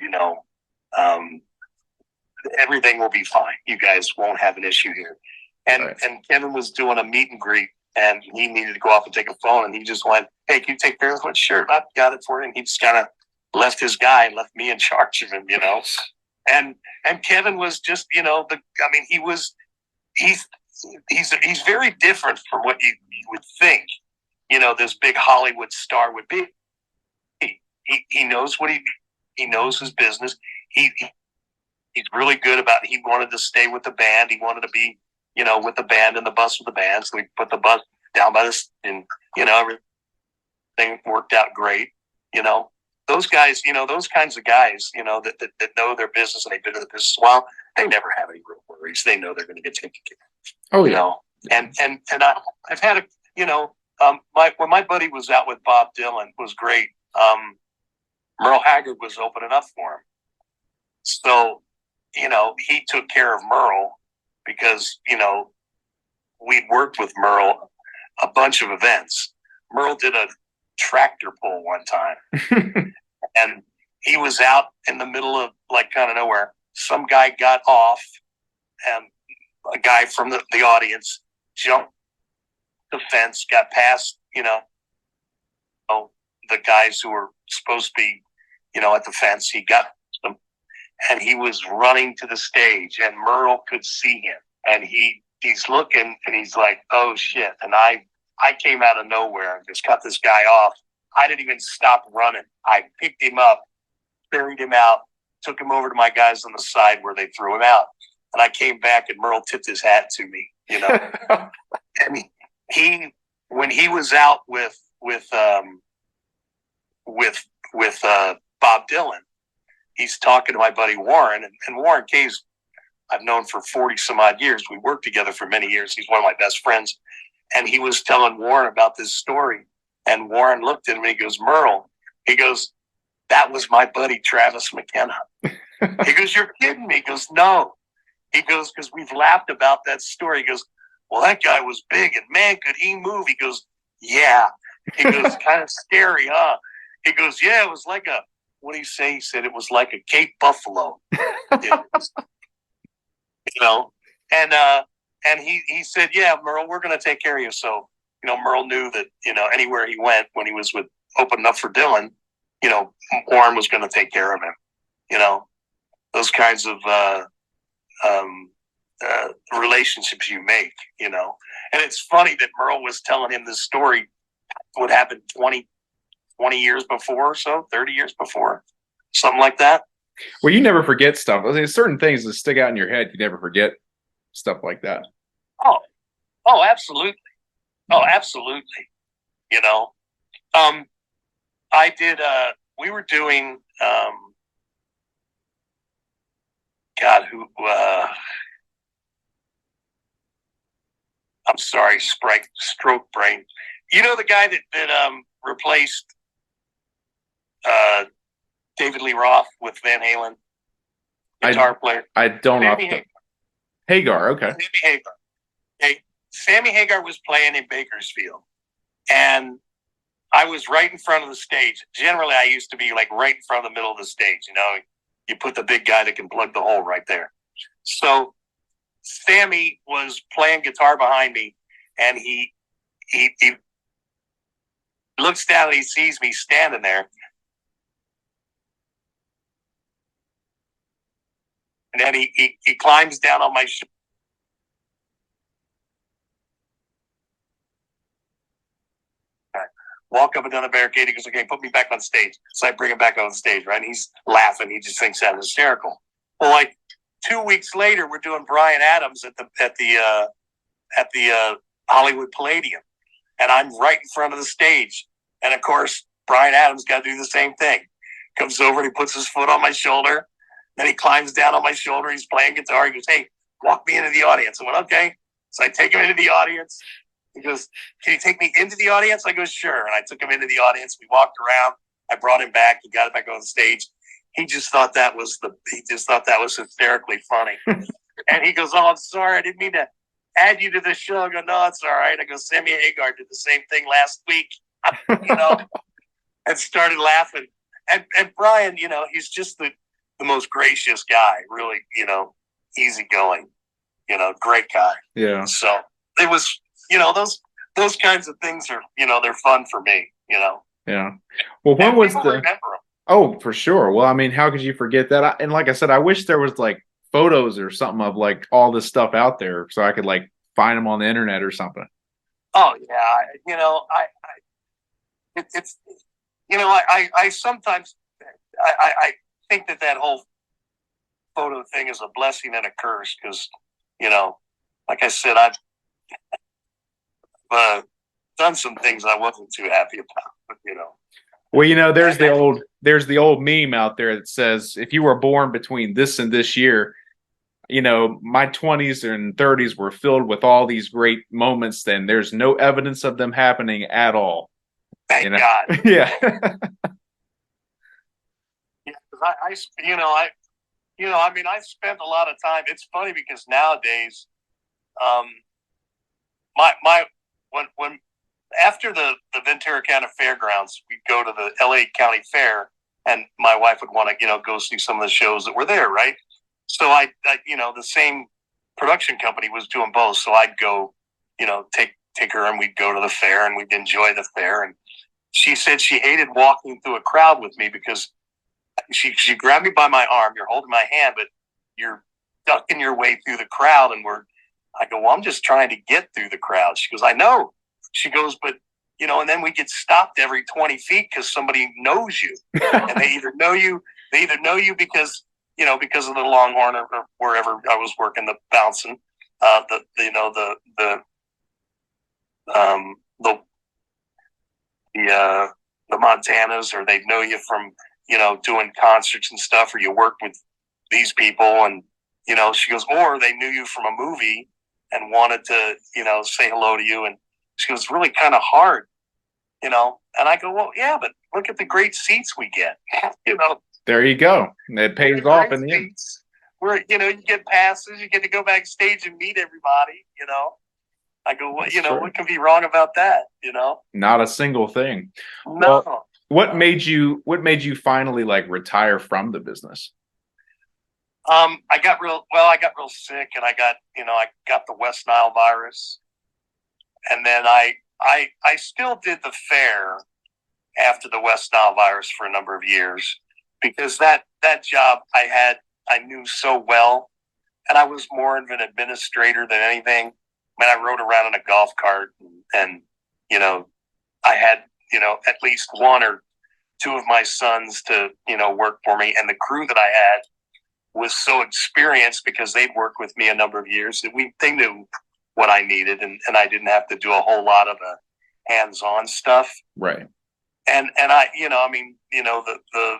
everything will be fine. You guys won't have an issue here. And right. And Kevin was doing a meet and greet, and he needed to go off and take a phone, and he just went, hey, can you take care of this? I went, sure, I got it for you. And he just kind of left his guy and left me in charge of him, And Kevin was just, he's very different from what you would think, this big Hollywood star would be. He knows he knows his business. He's really good about, he wanted to stay with the band. He wanted to be, with the band and the bus with the band. So we put the bus down by this, and, everything worked out great. Those guys, those kinds of guys, that know their business and they've been in the business a while, they never have any real worries. They know they're going to get taken care of. Oh, yeah. And I've had when my buddy was out with Bob Dylan, it was great. Merle Haggard was opening up for him. So, he took care of Merle because, we'd worked with Merle a bunch of events. Merle did a tractor pull one time and he was out in the middle of kind of nowhere. Some guy got off a guy from the audience jumped the fence, got past, the guys who were supposed to be, at the fence. He got them, and he was running to the stage, and Merle could see him, and he's looking, and he's like, "Oh shit!" And I came out of nowhere and just cut this guy off. I didn't even stop running. I picked him up, buried him out, took him over to my guys on the side where they threw him out. And I came back, and Merle tipped his hat to me, And he when he was out with Bob Dylan, he's talking to my buddy Warren, and Warren Case I've known for 40 some odd years. We worked together for many years. He's one of my best friends. And he was telling Warren about this story. And Warren looked at him and he goes, "Merle," he goes, "that was my buddy Travis McKenna." He goes, "You're kidding me." He goes, "No." He goes, "Because we've laughed about that story." He goes, "Well, that guy was big, and man, could he move?" He goes, "Yeah." He goes, "Kind of scary, huh?" He goes, "Yeah, it was like a," what did he say? He said it was like a Cape Buffalo. And he said, "Yeah, Merle, we're going to take care of you." So, Merle knew that, anywhere he went when he was opening up for Dylan, Warren was going to take care of him. Those kinds of relationships you make, And it's funny that Merle was telling him this story, what happened 20 years before or so, 30 years before, something like that. Well, you never forget stuff. There's certain things that stick out in your head. You never forget stuff like that. Oh, absolutely. Oh, absolutely. I did, we were doing, I'm sorry, stroke brain. The guy that replaced David Lee Roth with Van Halen, guitar player. I don't know. Hagar, okay. Sammy Hagar. Okay. Sammy Hagar was playing in Bakersfield, and I was right in front of the stage. Generally, I used to be like right in front of the middle of the stage. You put the big guy that can plug the hole right there. So Sammy was playing guitar behind me, and he looks down and he sees me standing there. And then he climbs down on my shoulder. Walk up and down the barricade. He goes, "Okay, put me back on stage." So I bring him back on stage, right? And he's laughing. He just thinks that hysterical. Well, like 2 weeks later, we're doing Bryan Adams at the Hollywood Palladium, and I'm right in front of the stage. And of course, Bryan Adams got to do the same thing. Comes over and he puts his foot on my shoulder. Then he climbs down on my shoulder. He's playing guitar. He goes, "Hey, walk me into the audience." I went, "Okay." So I take him into the audience. He goes, "Can you take me into the audience?" I go, "Sure." And I took him into the audience. We walked around. I brought him back. He got it back on the stage. He just thought that was hysterically funny. And he goes, "Oh, I'm sorry. I didn't mean to add you to the show." I go, "No, it's all right." I go, "Sammy Hagar did the same thing last week," and started laughing. And Brian, he's just the most gracious guy, really, easygoing, great guy. Yeah. So it was, those kinds of things are, they're fun for me, Yeah. Well, when was remember them. Oh, for sure. Well, I mean, how could you forget that? And like I said, I wish there was like photos or something of like all this stuff out there so I could like find them on the internet or something. Oh yeah. I sometimes, I think that whole photo thing is a blessing and a curse because, like I said, I've done some things I wasn't too happy about, but. Well, there's the old meme out there that says if you were born between this and this year, my 20s and 30s were filled with all these great moments, then there's no evidence of them happening at all. Thank God. Yeah. I spent a lot of time. It's funny because nowadays, when after the Ventura County Fairgrounds, we'd go to the LA County Fair, and my wife would want to, go see some of the shows that were there, right? So I the same production company was doing both. So I'd go, take her and we'd go to the fair and we'd enjoy the fair. And she said she hated walking through a crowd with me because she grabbed me by my arm. You're holding my hand, but you're ducking your way through the crowd. And I go, well, I'm just trying to get through the crowd. She goes, I know. She goes, but and then we get stopped every 20 feet because somebody knows you, and they either know you because because of the Longhorn or wherever I was working the bouncing, the Montanas, or they know you from doing concerts and stuff, or you work with these people, and she goes, or they knew you from a movie and wanted to say hello to you, and she goes, really kind of hard, and I go, well, yeah, but look at the great seats we get, There you go. It pays off in the end. Where you get passes, you get to go backstage and meet everybody. I go, well, what can be wrong about that? Not a single thing. No. Well, what made you finally like retire from the business? I got real sick, and I got the West Nile virus, and then I still did the fair after the West Nile virus for a number of years, because that job I knew so well, and I was more of an administrator than anything. I mean, I rode around in a golf cart, and I had at least one or two of my sons to work for me, and the crew that I had was so experienced because they'd worked with me a number of years that they knew what I needed, and I didn't have to do a whole lot of the hands-on stuff. Right. And I, the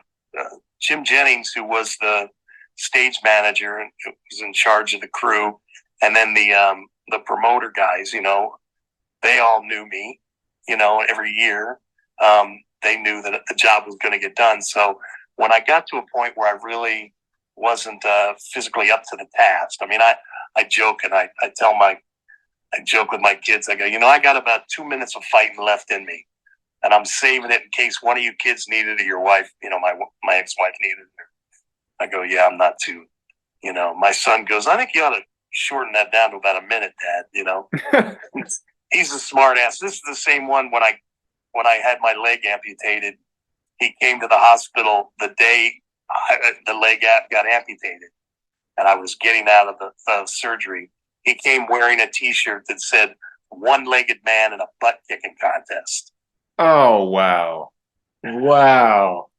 Jim Jennings, who was the stage manager and who was in charge of the crew, and then the promoter guys, they all knew me, every year. They knew that the job was going to get done. So when I got to a point where I really wasn't physically up to the task, I mean, I joke and I joke with my kids. I go, I got about 2 minutes of fighting left in me, and I'm saving it in case one of you kids needed it, or your wife, my ex-wife needed it. I go, yeah, I'm not too, my son goes, I think you ought to shorten that down to about a minute, Dad. He's a smart ass. This is the same one when I had my leg amputated. He came to the hospital the day the leg got amputated, and I was getting out of the surgery. He came wearing a T-shirt that said "One-legged man in a butt kicking contest." Oh wow! Wow,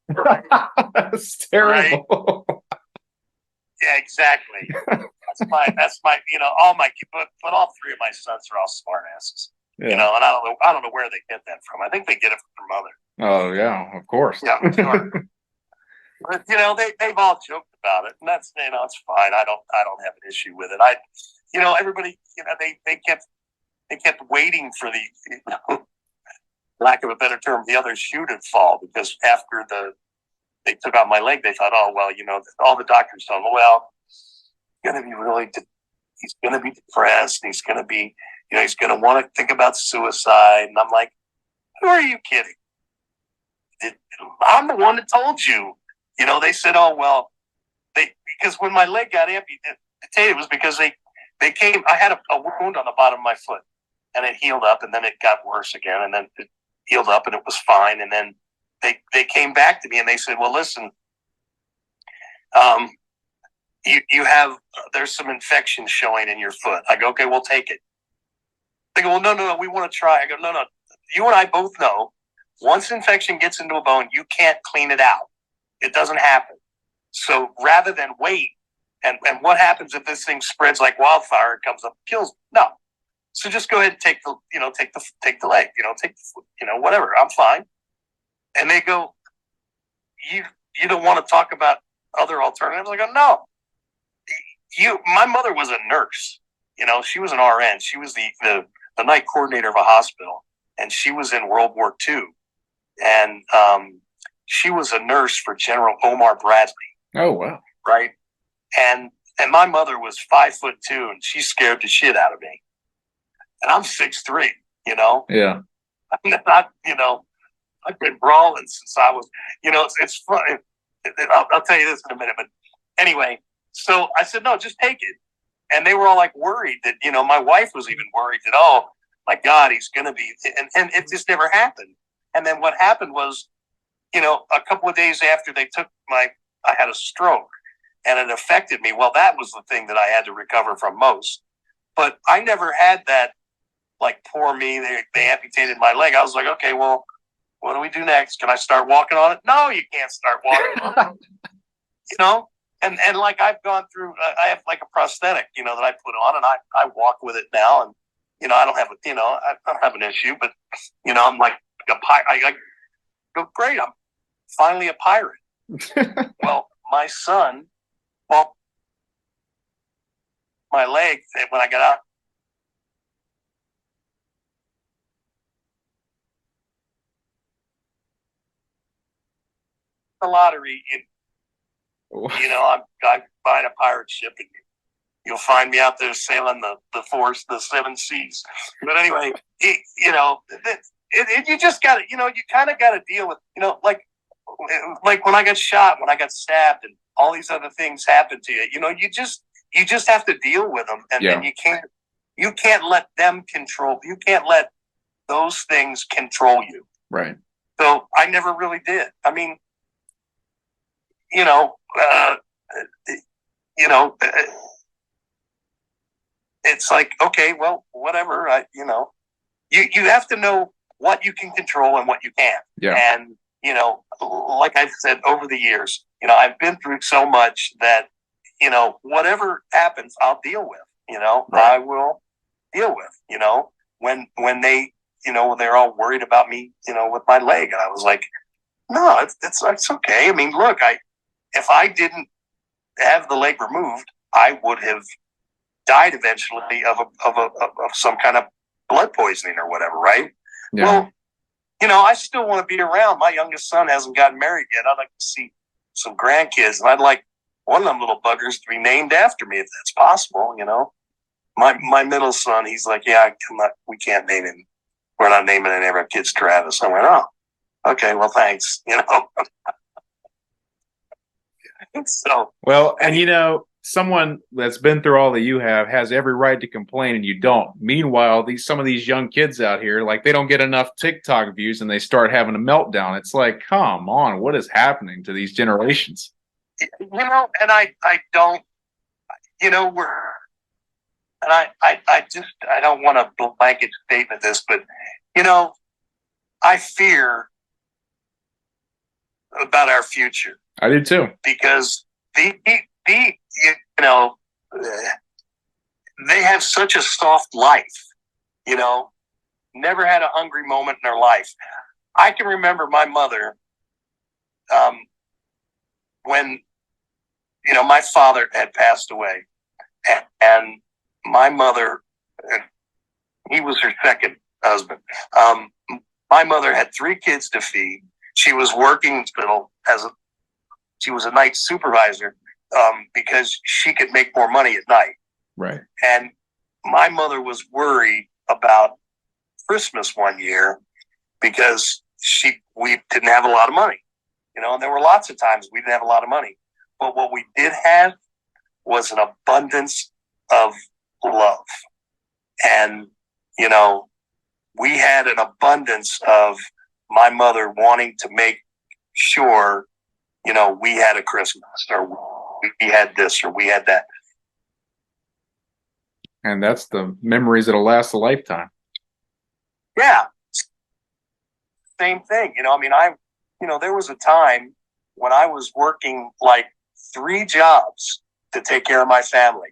that's terrible. Right? Yeah, exactly. That's my all my but all three of my sons are all smart asses. Yeah. And I don't know where they get that from. I think they get it from their mother. Oh yeah, of course. Yeah, sure. But they've all joked about it, and that's it's fine. I don't have an issue with it. Everybody they kept waiting for the lack of a better term, the other shoe to fall, because after they took out my leg, they thought, oh well, all the doctors told them, well, he's going to be depressed. He's going to be, he's going to want to think about suicide. And I'm like, who are you kidding? I'm the one that told you. They said, oh well, because when my leg got amputated, it was because they came. I had a wound on the bottom of my foot, and it healed up, and then it got worse again, and then it healed up, and it was fine, and then they came back to me and they said, well, listen, you have, there's some infection showing in your foot. I go, okay, we'll take it. They go, well, no, we want to try. I go, no, you and I both know once infection gets into a bone, you can't clean it out. It doesn't happen. So rather than wait, and what happens if this thing spreads like wildfire, it comes up, kills? No. So just go ahead and take the leg, take the foot, whatever. I'm fine. And they go, you don't want to talk about other alternatives? I go, no. My mother was a nurse. She was an RN. She was the night coordinator of a hospital, and she was in World War II. And she was a nurse for General Omar Bradley. Oh wow! Right, and my mother was 5'2", and she scared the shit out of me. And I'm 6'3". Yeah. I'm not. I've been brawling since I was. It's fun. I'll tell you this in a minute, but anyway. So I said, no, just take it. and they were all like worried that, my wife was even worried that, oh my God, he's going to be, and it just never happened. And then what happened was, a couple of days after they took I had a stroke and it affected me. Well, that was the thing that I had to recover from most. But I never had that, like, poor me, they amputated my leg. I was like, okay, well, what do we do next? Can I start walking on it? No, you can't start walking on it. And like I've gone through, I have like a prosthetic, that I put on, and I walk with it now. And, I don't have, I don't have an issue, but, I'm like a pirate. I go, great, I'm finally a pirate. Well, my son, my leg, when I got out, the lottery, I'm buying a pirate ship, and you'll find me out there sailing the seven seas. But anyway, you just got to, you kind of got to deal with, like when I got shot, when I got stabbed, and all these other things happen to you. You just have to deal with them, and then you can't let them control. You can't let those things control you. Right. So I never really did. I mean, it's like, okay, well, whatever. You have to know what you can control and what you can't. Yeah. And, like I've said over the years, I've been through so much that, whatever happens, I'll deal with, Right. I will deal with, when they, they're all worried about me, with my leg. And I was like, no, it's okay. I mean, look, if I didn't have the leg removed, I would have died eventually of some kind of blood poisoning or whatever, right? Yeah. Well, I still want to be around. My youngest son hasn't gotten married yet. I'd like to see some grandkids, and I'd like one of them little buggers to be named after me if that's possible. My middle son, he's like, yeah, we can't name him. We're not naming any of our kids Travis. I went, oh, okay, well, thanks. So well, and someone that's been through all that you have has every right to complain, and you don't. Meanwhile, some of these young kids out here, like, they don't get enough TikTok views and they start having a meltdown. It's like, come on, what is happening to these generations? And I don't, and I don't want to blanket statement this, but I fear about our future. I do too, because they have such a soft life. Never had a hungry moment in their life. I can remember my mother, when my father had passed away, and my mother, he was her second husband. My mother had 3 kids to feed. She was working still she was a night supervisor, because she could make more money at night. right? And my mother was worried about Christmas one year because we didn't have a lot of money, and there were lots of times we didn't have a lot of money. But what we did have was an abundance of love. And, we had an abundance of my mother wanting to make sure, we had a Christmas, or we had this, or we had that. And that's the memories that'll last a lifetime. Yeah. Same thing. There was a time when I was working like 3 jobs to take care of my family,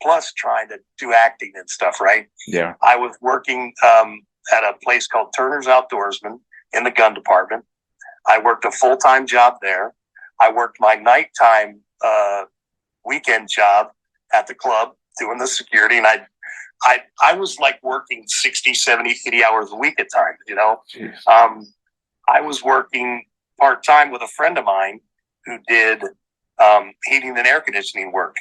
plus trying to do acting and stuff, right? Yeah. I was working at a place called Turner's Outdoorsman in the gun department. I worked a full-time job there. I worked my nighttime weekend job at the club doing the security. And I was like working 60, 70, 80 hours a week at times, I was working part-time with a friend of mine who did heating and air conditioning work.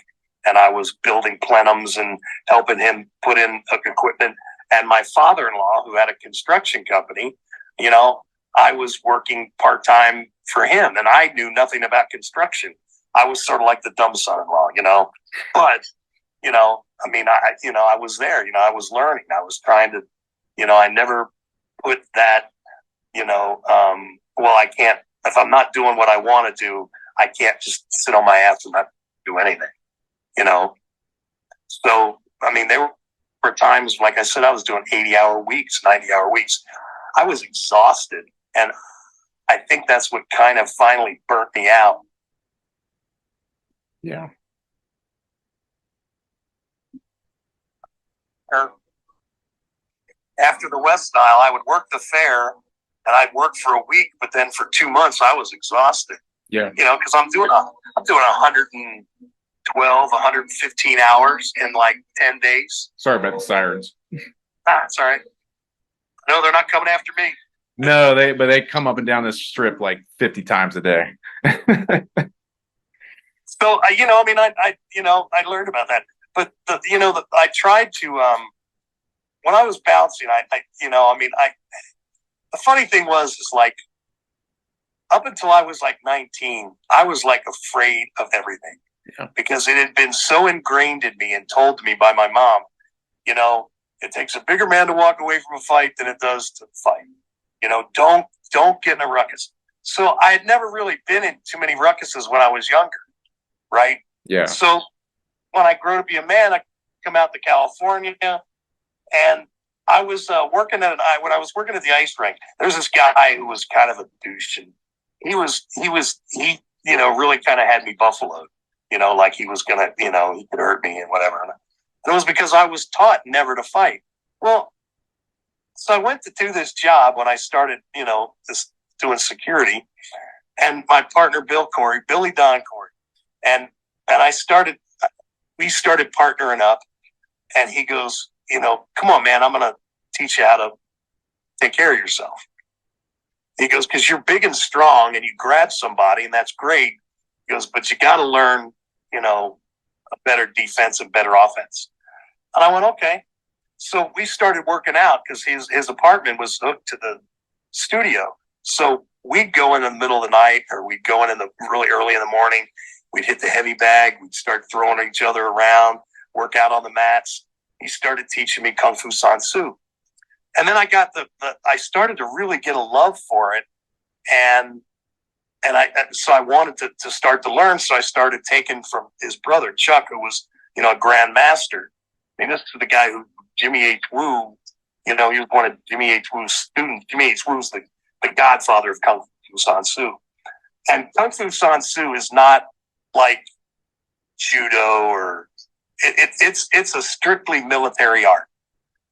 And I was building plenums and helping him put in equipment. And my father-in-law, who had a construction company, I was working part-time for him, and I knew nothing about construction. I was sort of like the dumb son-in-law, but, I mean, I was there, I was learning, I was trying to, I never put that, well, I can't, if I'm not doing what I want to do, I can't just sit on my ass and not do anything, you know? So, I mean, there were times, like I said, I was doing 80-hour weeks, 90-hour weeks. I was exhausted. And I think that's what kind of finally burnt me out. Yeah. After the West Nile, I would work the fair and I'd work for a week, but then for 2 months I was exhausted. Yeah. Because I'm doing 112, 115 hours in like 10 days. Sorry about the sirens. It's all right. No, they're not coming after me. No, they come up and down this strip like 50 times a day. So I learned about that, but I tried to when I was bouncing, the funny thing is like up until I was like 19, I was like afraid of everything. Yeah. Because it had been so ingrained in me and told to me by my mom, it takes a bigger man to walk away from a fight than it does to fight. Don't get in a ruckus. So I had never really been in too many ruckuses when I was younger, right? Yeah. So when I grew to be a man, I come out to California, and I was when I was working at the ice rink. There's this guy who was kind of a douche, and he really kind of had me buffaloed. Like he was gonna, he could hurt me and whatever. And it was because I was taught never to fight. Well, so I went to do this job when I started, doing security, and my partner Billy Don Corey, and we started partnering up, and he goes, come on, man, I'm going to teach you how to take care of yourself. He goes, because you're big and strong and you grab somebody, and that's great. He goes, but you got to learn, a better defense and better offense. And I went, okay. So we started working out because his apartment was hooked to the studio. So we'd go in the middle of the night, or we'd go in the really early in the morning. We'd hit the heavy bag. We'd start throwing each other around, work out on the mats. He started teaching me Kung Fu San Soo. And then I got I started to really get a love for it. So I wanted to start to learn. So I started taking from his brother, Chuck, who was, a grand master. I mean, this is the guy who, Jimmy H. Wu, he was one of Jimmy H. Wu's students. Jimmy H. Wu's the godfather of Kung Fu San Soo. And Kung Fu San Soo is not like judo, or it's a strictly military art.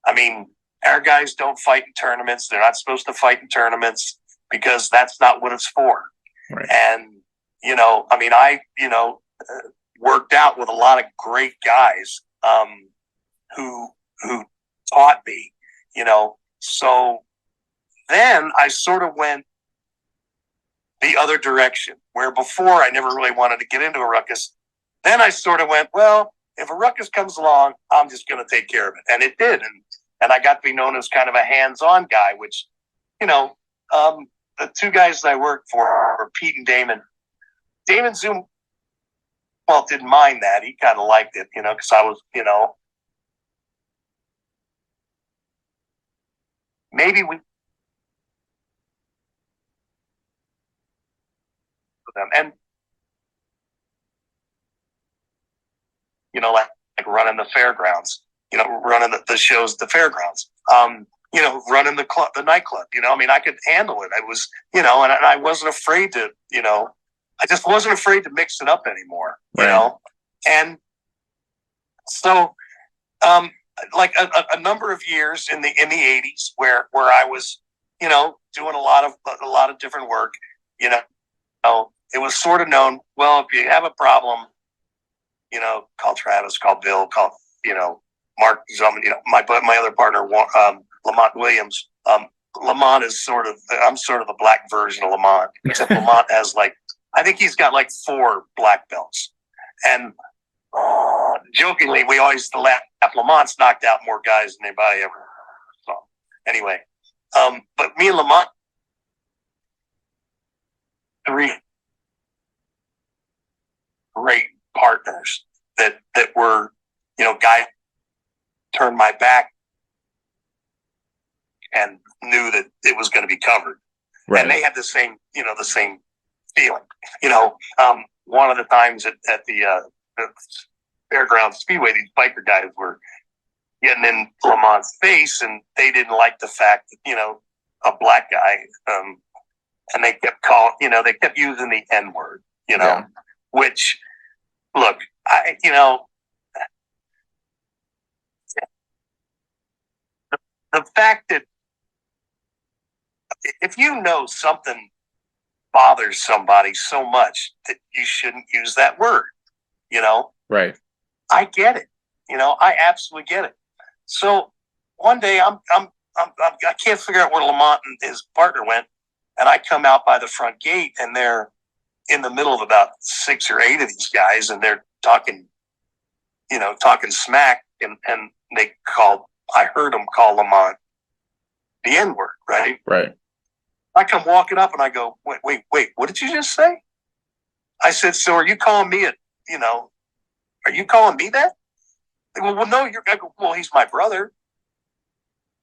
I mean, our guys don't fight in tournaments. They're not supposed to fight in tournaments because that's not what it's for. Right. And, I worked out with a lot of great guys who taught me, So then I sort of went the other direction, where before I never really wanted to get into a ruckus. Then I sort of went, well, if a ruckus comes along, I'm just going to take care of it. And it did. And I got to be known as kind of a hands-on guy, which, the two guys that I worked for were Pete and Damon. Damon Zoom, didn't mind that. He kind of liked it, because I was, maybe we them, and like running the fairgrounds, running the shows at the fairgrounds, running the club, the nightclub. I could handle it. I was, and I wasn't afraid to, I just wasn't afraid to mix it up anymore, Right. And so, like a number of years in the 80s where I was, doing a lot of different work, it was sort of known, well, if you have a problem, call Travis, call Bill, call, Mark, my other partner, Lamont Williams. Lamont is I'm sort of the black version of Lamont, except Lamont has I think he's got 4 black belts. And jokingly, we always laugh, Lamont's knocked out more guys than anybody ever. So anyway, but me and Lamont, 3 great partners that were guy turned my back and knew that it was going to be covered. Right. And they had the same feeling. One of the times at the fairground speedway, these biker guys were getting in Lamont's face, and they didn't like the fact that a black guy, and they kept they kept using the N word, yeah. Which, look, the fact that if something bothers somebody so much that you shouldn't use that word, right? I get it. I absolutely get it. So one day I can't figure out where Lamont and his partner went, and I come out by the front gate, and they're in the middle of about 6 or 8 of these guys, and they're talking smack, and I heard them call Lamont the N word, right? Right. I come walking up and I go, wait, what did you just say? I said, so are you calling me are you calling me that? They go, well, no, I go, well, he's my brother.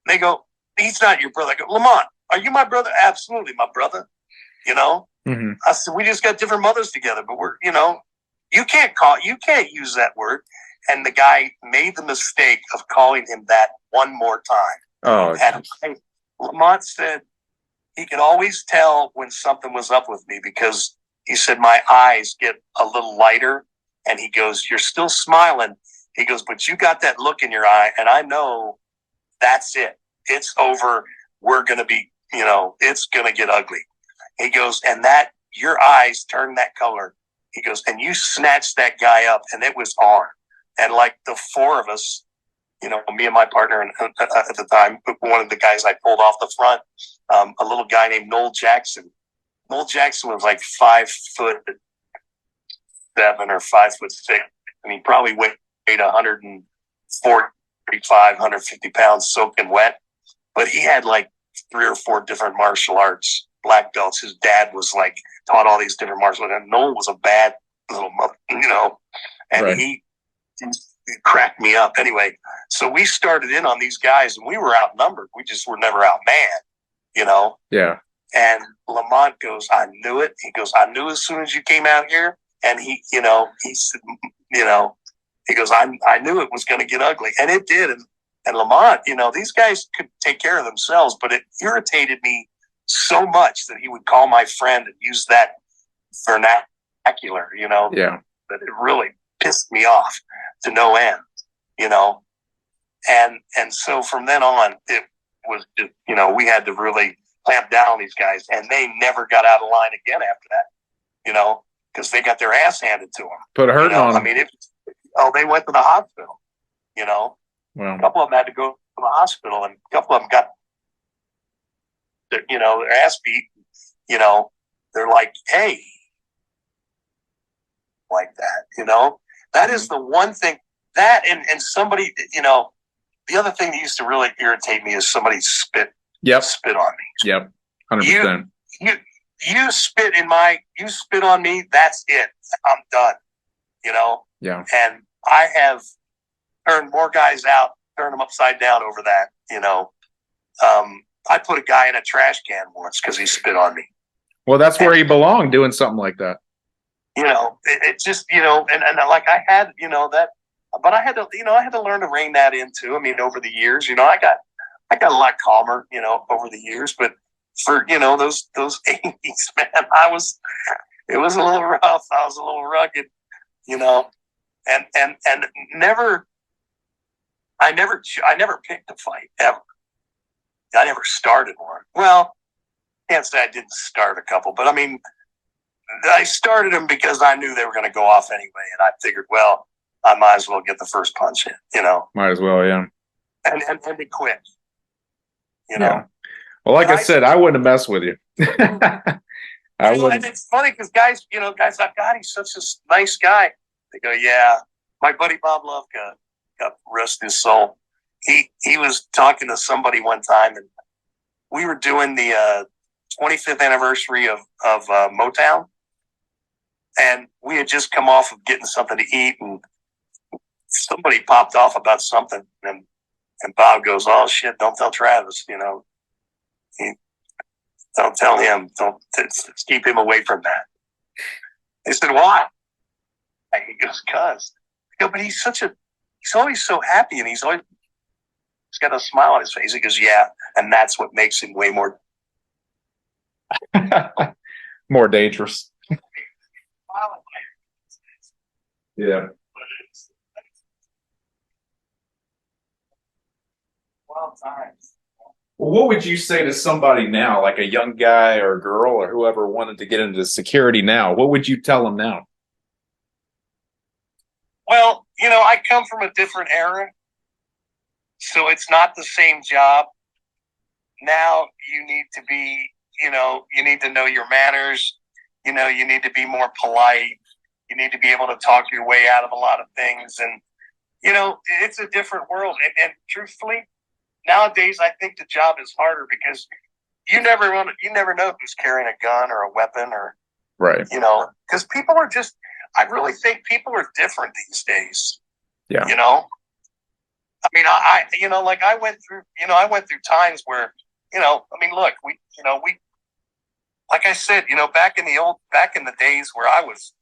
They go, he's not your brother. I go, Lamont, are you my brother? Absolutely, my brother. Mm-hmm. I said, we just got different mothers together, but we're, you can't use that word. And the guy made the mistake of calling him that one more time. Oh, and Lamont said he could always tell when something was up with me, because he said my eyes get a little lighter, and he goes, you're still smiling. He goes, but you got that look in your eye, and I know that's it. It's over. We're going to be, it's going to get ugly. He goes, and that your eyes turn that color. He goes, and you snatched that guy up, and it was on. And like the 4 of us, me and my partner at the time, one of the guys I pulled off the front, a little guy named Noel Jackson. Noel Jackson was like 5'7" or 5'6", and he probably weighed 145, 150 pounds soaking wet. But he had like 3 or 4 different martial arts black belts. His dad was like taught all these different martial arts, and Noel was a bad little mother, and right. He cracked me up. Anyway, so we started in on these guys, and we were outnumbered. We just were never outmanned, Yeah. And Lamont goes, I knew it. He goes, I knew as soon as you came out here. And he said, he goes, I knew it was going to get ugly. And it did. And Lamont, these guys could take care of themselves, but it irritated me so much that he would call my friend and use that vernacular, Yeah. That it really pissed me off to no end, and so from then on, it was just, we had to really clamp down on these guys, and they never got out of line again after that, because they got their ass handed to them. Put a hurt on them. I mean, they went to the hospital, Well, a couple of them had to go to the hospital, and a couple of them got their ass beat, they're like, hey, like that, that is the one thing that, and somebody, the other thing that used to really irritate me is somebody spit on me. Yep. 100%. You spit on me. That's it. I'm done. Yeah. And I have turned more guys out, turned them upside down over that. I put a guy in a trash can once because he spit on me. Well, that's where he belonged, doing something like that. It just, and like I had, that, but I had to learn to rein that in too. I mean, over the years, I got a lot calmer, over the years, but for, those 80s, man, it was a little rough. I was a little rugged, and I never picked a fight ever. I never started one. Well, can't say I didn't start a couple, but I mean, I started them because I knew they were going to go off anyway, and I figured, well, I might as well get the first punch in, Might as well, yeah. And be quick, Yeah. Well, like I said, I wouldn't have messed with you. And it's funny because guys like, God, he's such a nice guy. They go, yeah. My buddy Bob Lovka, God rest his soul. He was talking to somebody one time, and we were doing the 25th anniversary of Motown. And we had just come off of getting something to eat, and somebody popped off about something, and Bob goes, "Oh shit! Don't tell Travis. He, don't tell him. Don't keep him away from that." They said, "Why?" He goes, "Cuz." I go, "But he's always so happy, and he's got a smile on his face." He goes, "Yeah, and that's what makes him way more More dangerous. Yeah. wild times." Well, what would you say to somebody now, like a young guy or a girl or whoever wanted to get into security now? What would you tell them now? Well, I come from a different era, so it's not the same job. Now you need to be, you need to know your manners. You need to be more polite. You need to be able to talk your way out of a lot of things. And, it's a different world. And truthfully, nowadays, I think the job is harder because you never know who's carrying a gun or a weapon or, Right. because people are just, I really think people are different these days. Yeah. I mean, like I went through times where, look, like I said, back in the days where I was,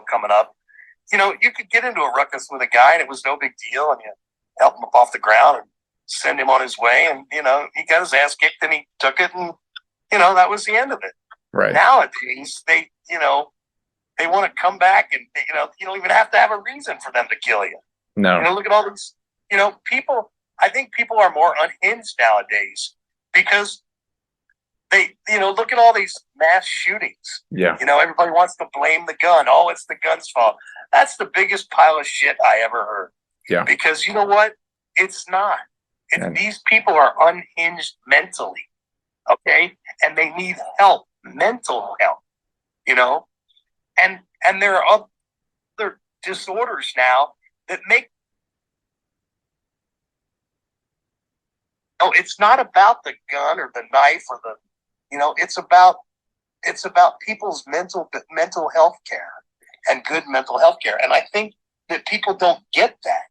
coming up, you could get into a ruckus with a guy and it was no big deal, and you help him up off the ground and send him on his way, and he got his ass kicked and he took it, and that was the end of it. Right. Nowadays, they want to come back, and you don't even have to have a reason for them to kill you. No. Look at all these, people. I think people are more unhinged nowadays because they, look at all these mass shootings. Yeah. Everybody wants to blame the gun. Oh, it's the gun's fault. That's the biggest pile of shit I ever heard. Yeah. Because you know what? It's not. These people are unhinged mentally, okay? And they need help, mental help, And there are other disorders now that make. Oh, it's not about the gun or the knife or the, it's about people's mental health care and good mental health care. And I think that people don't get that.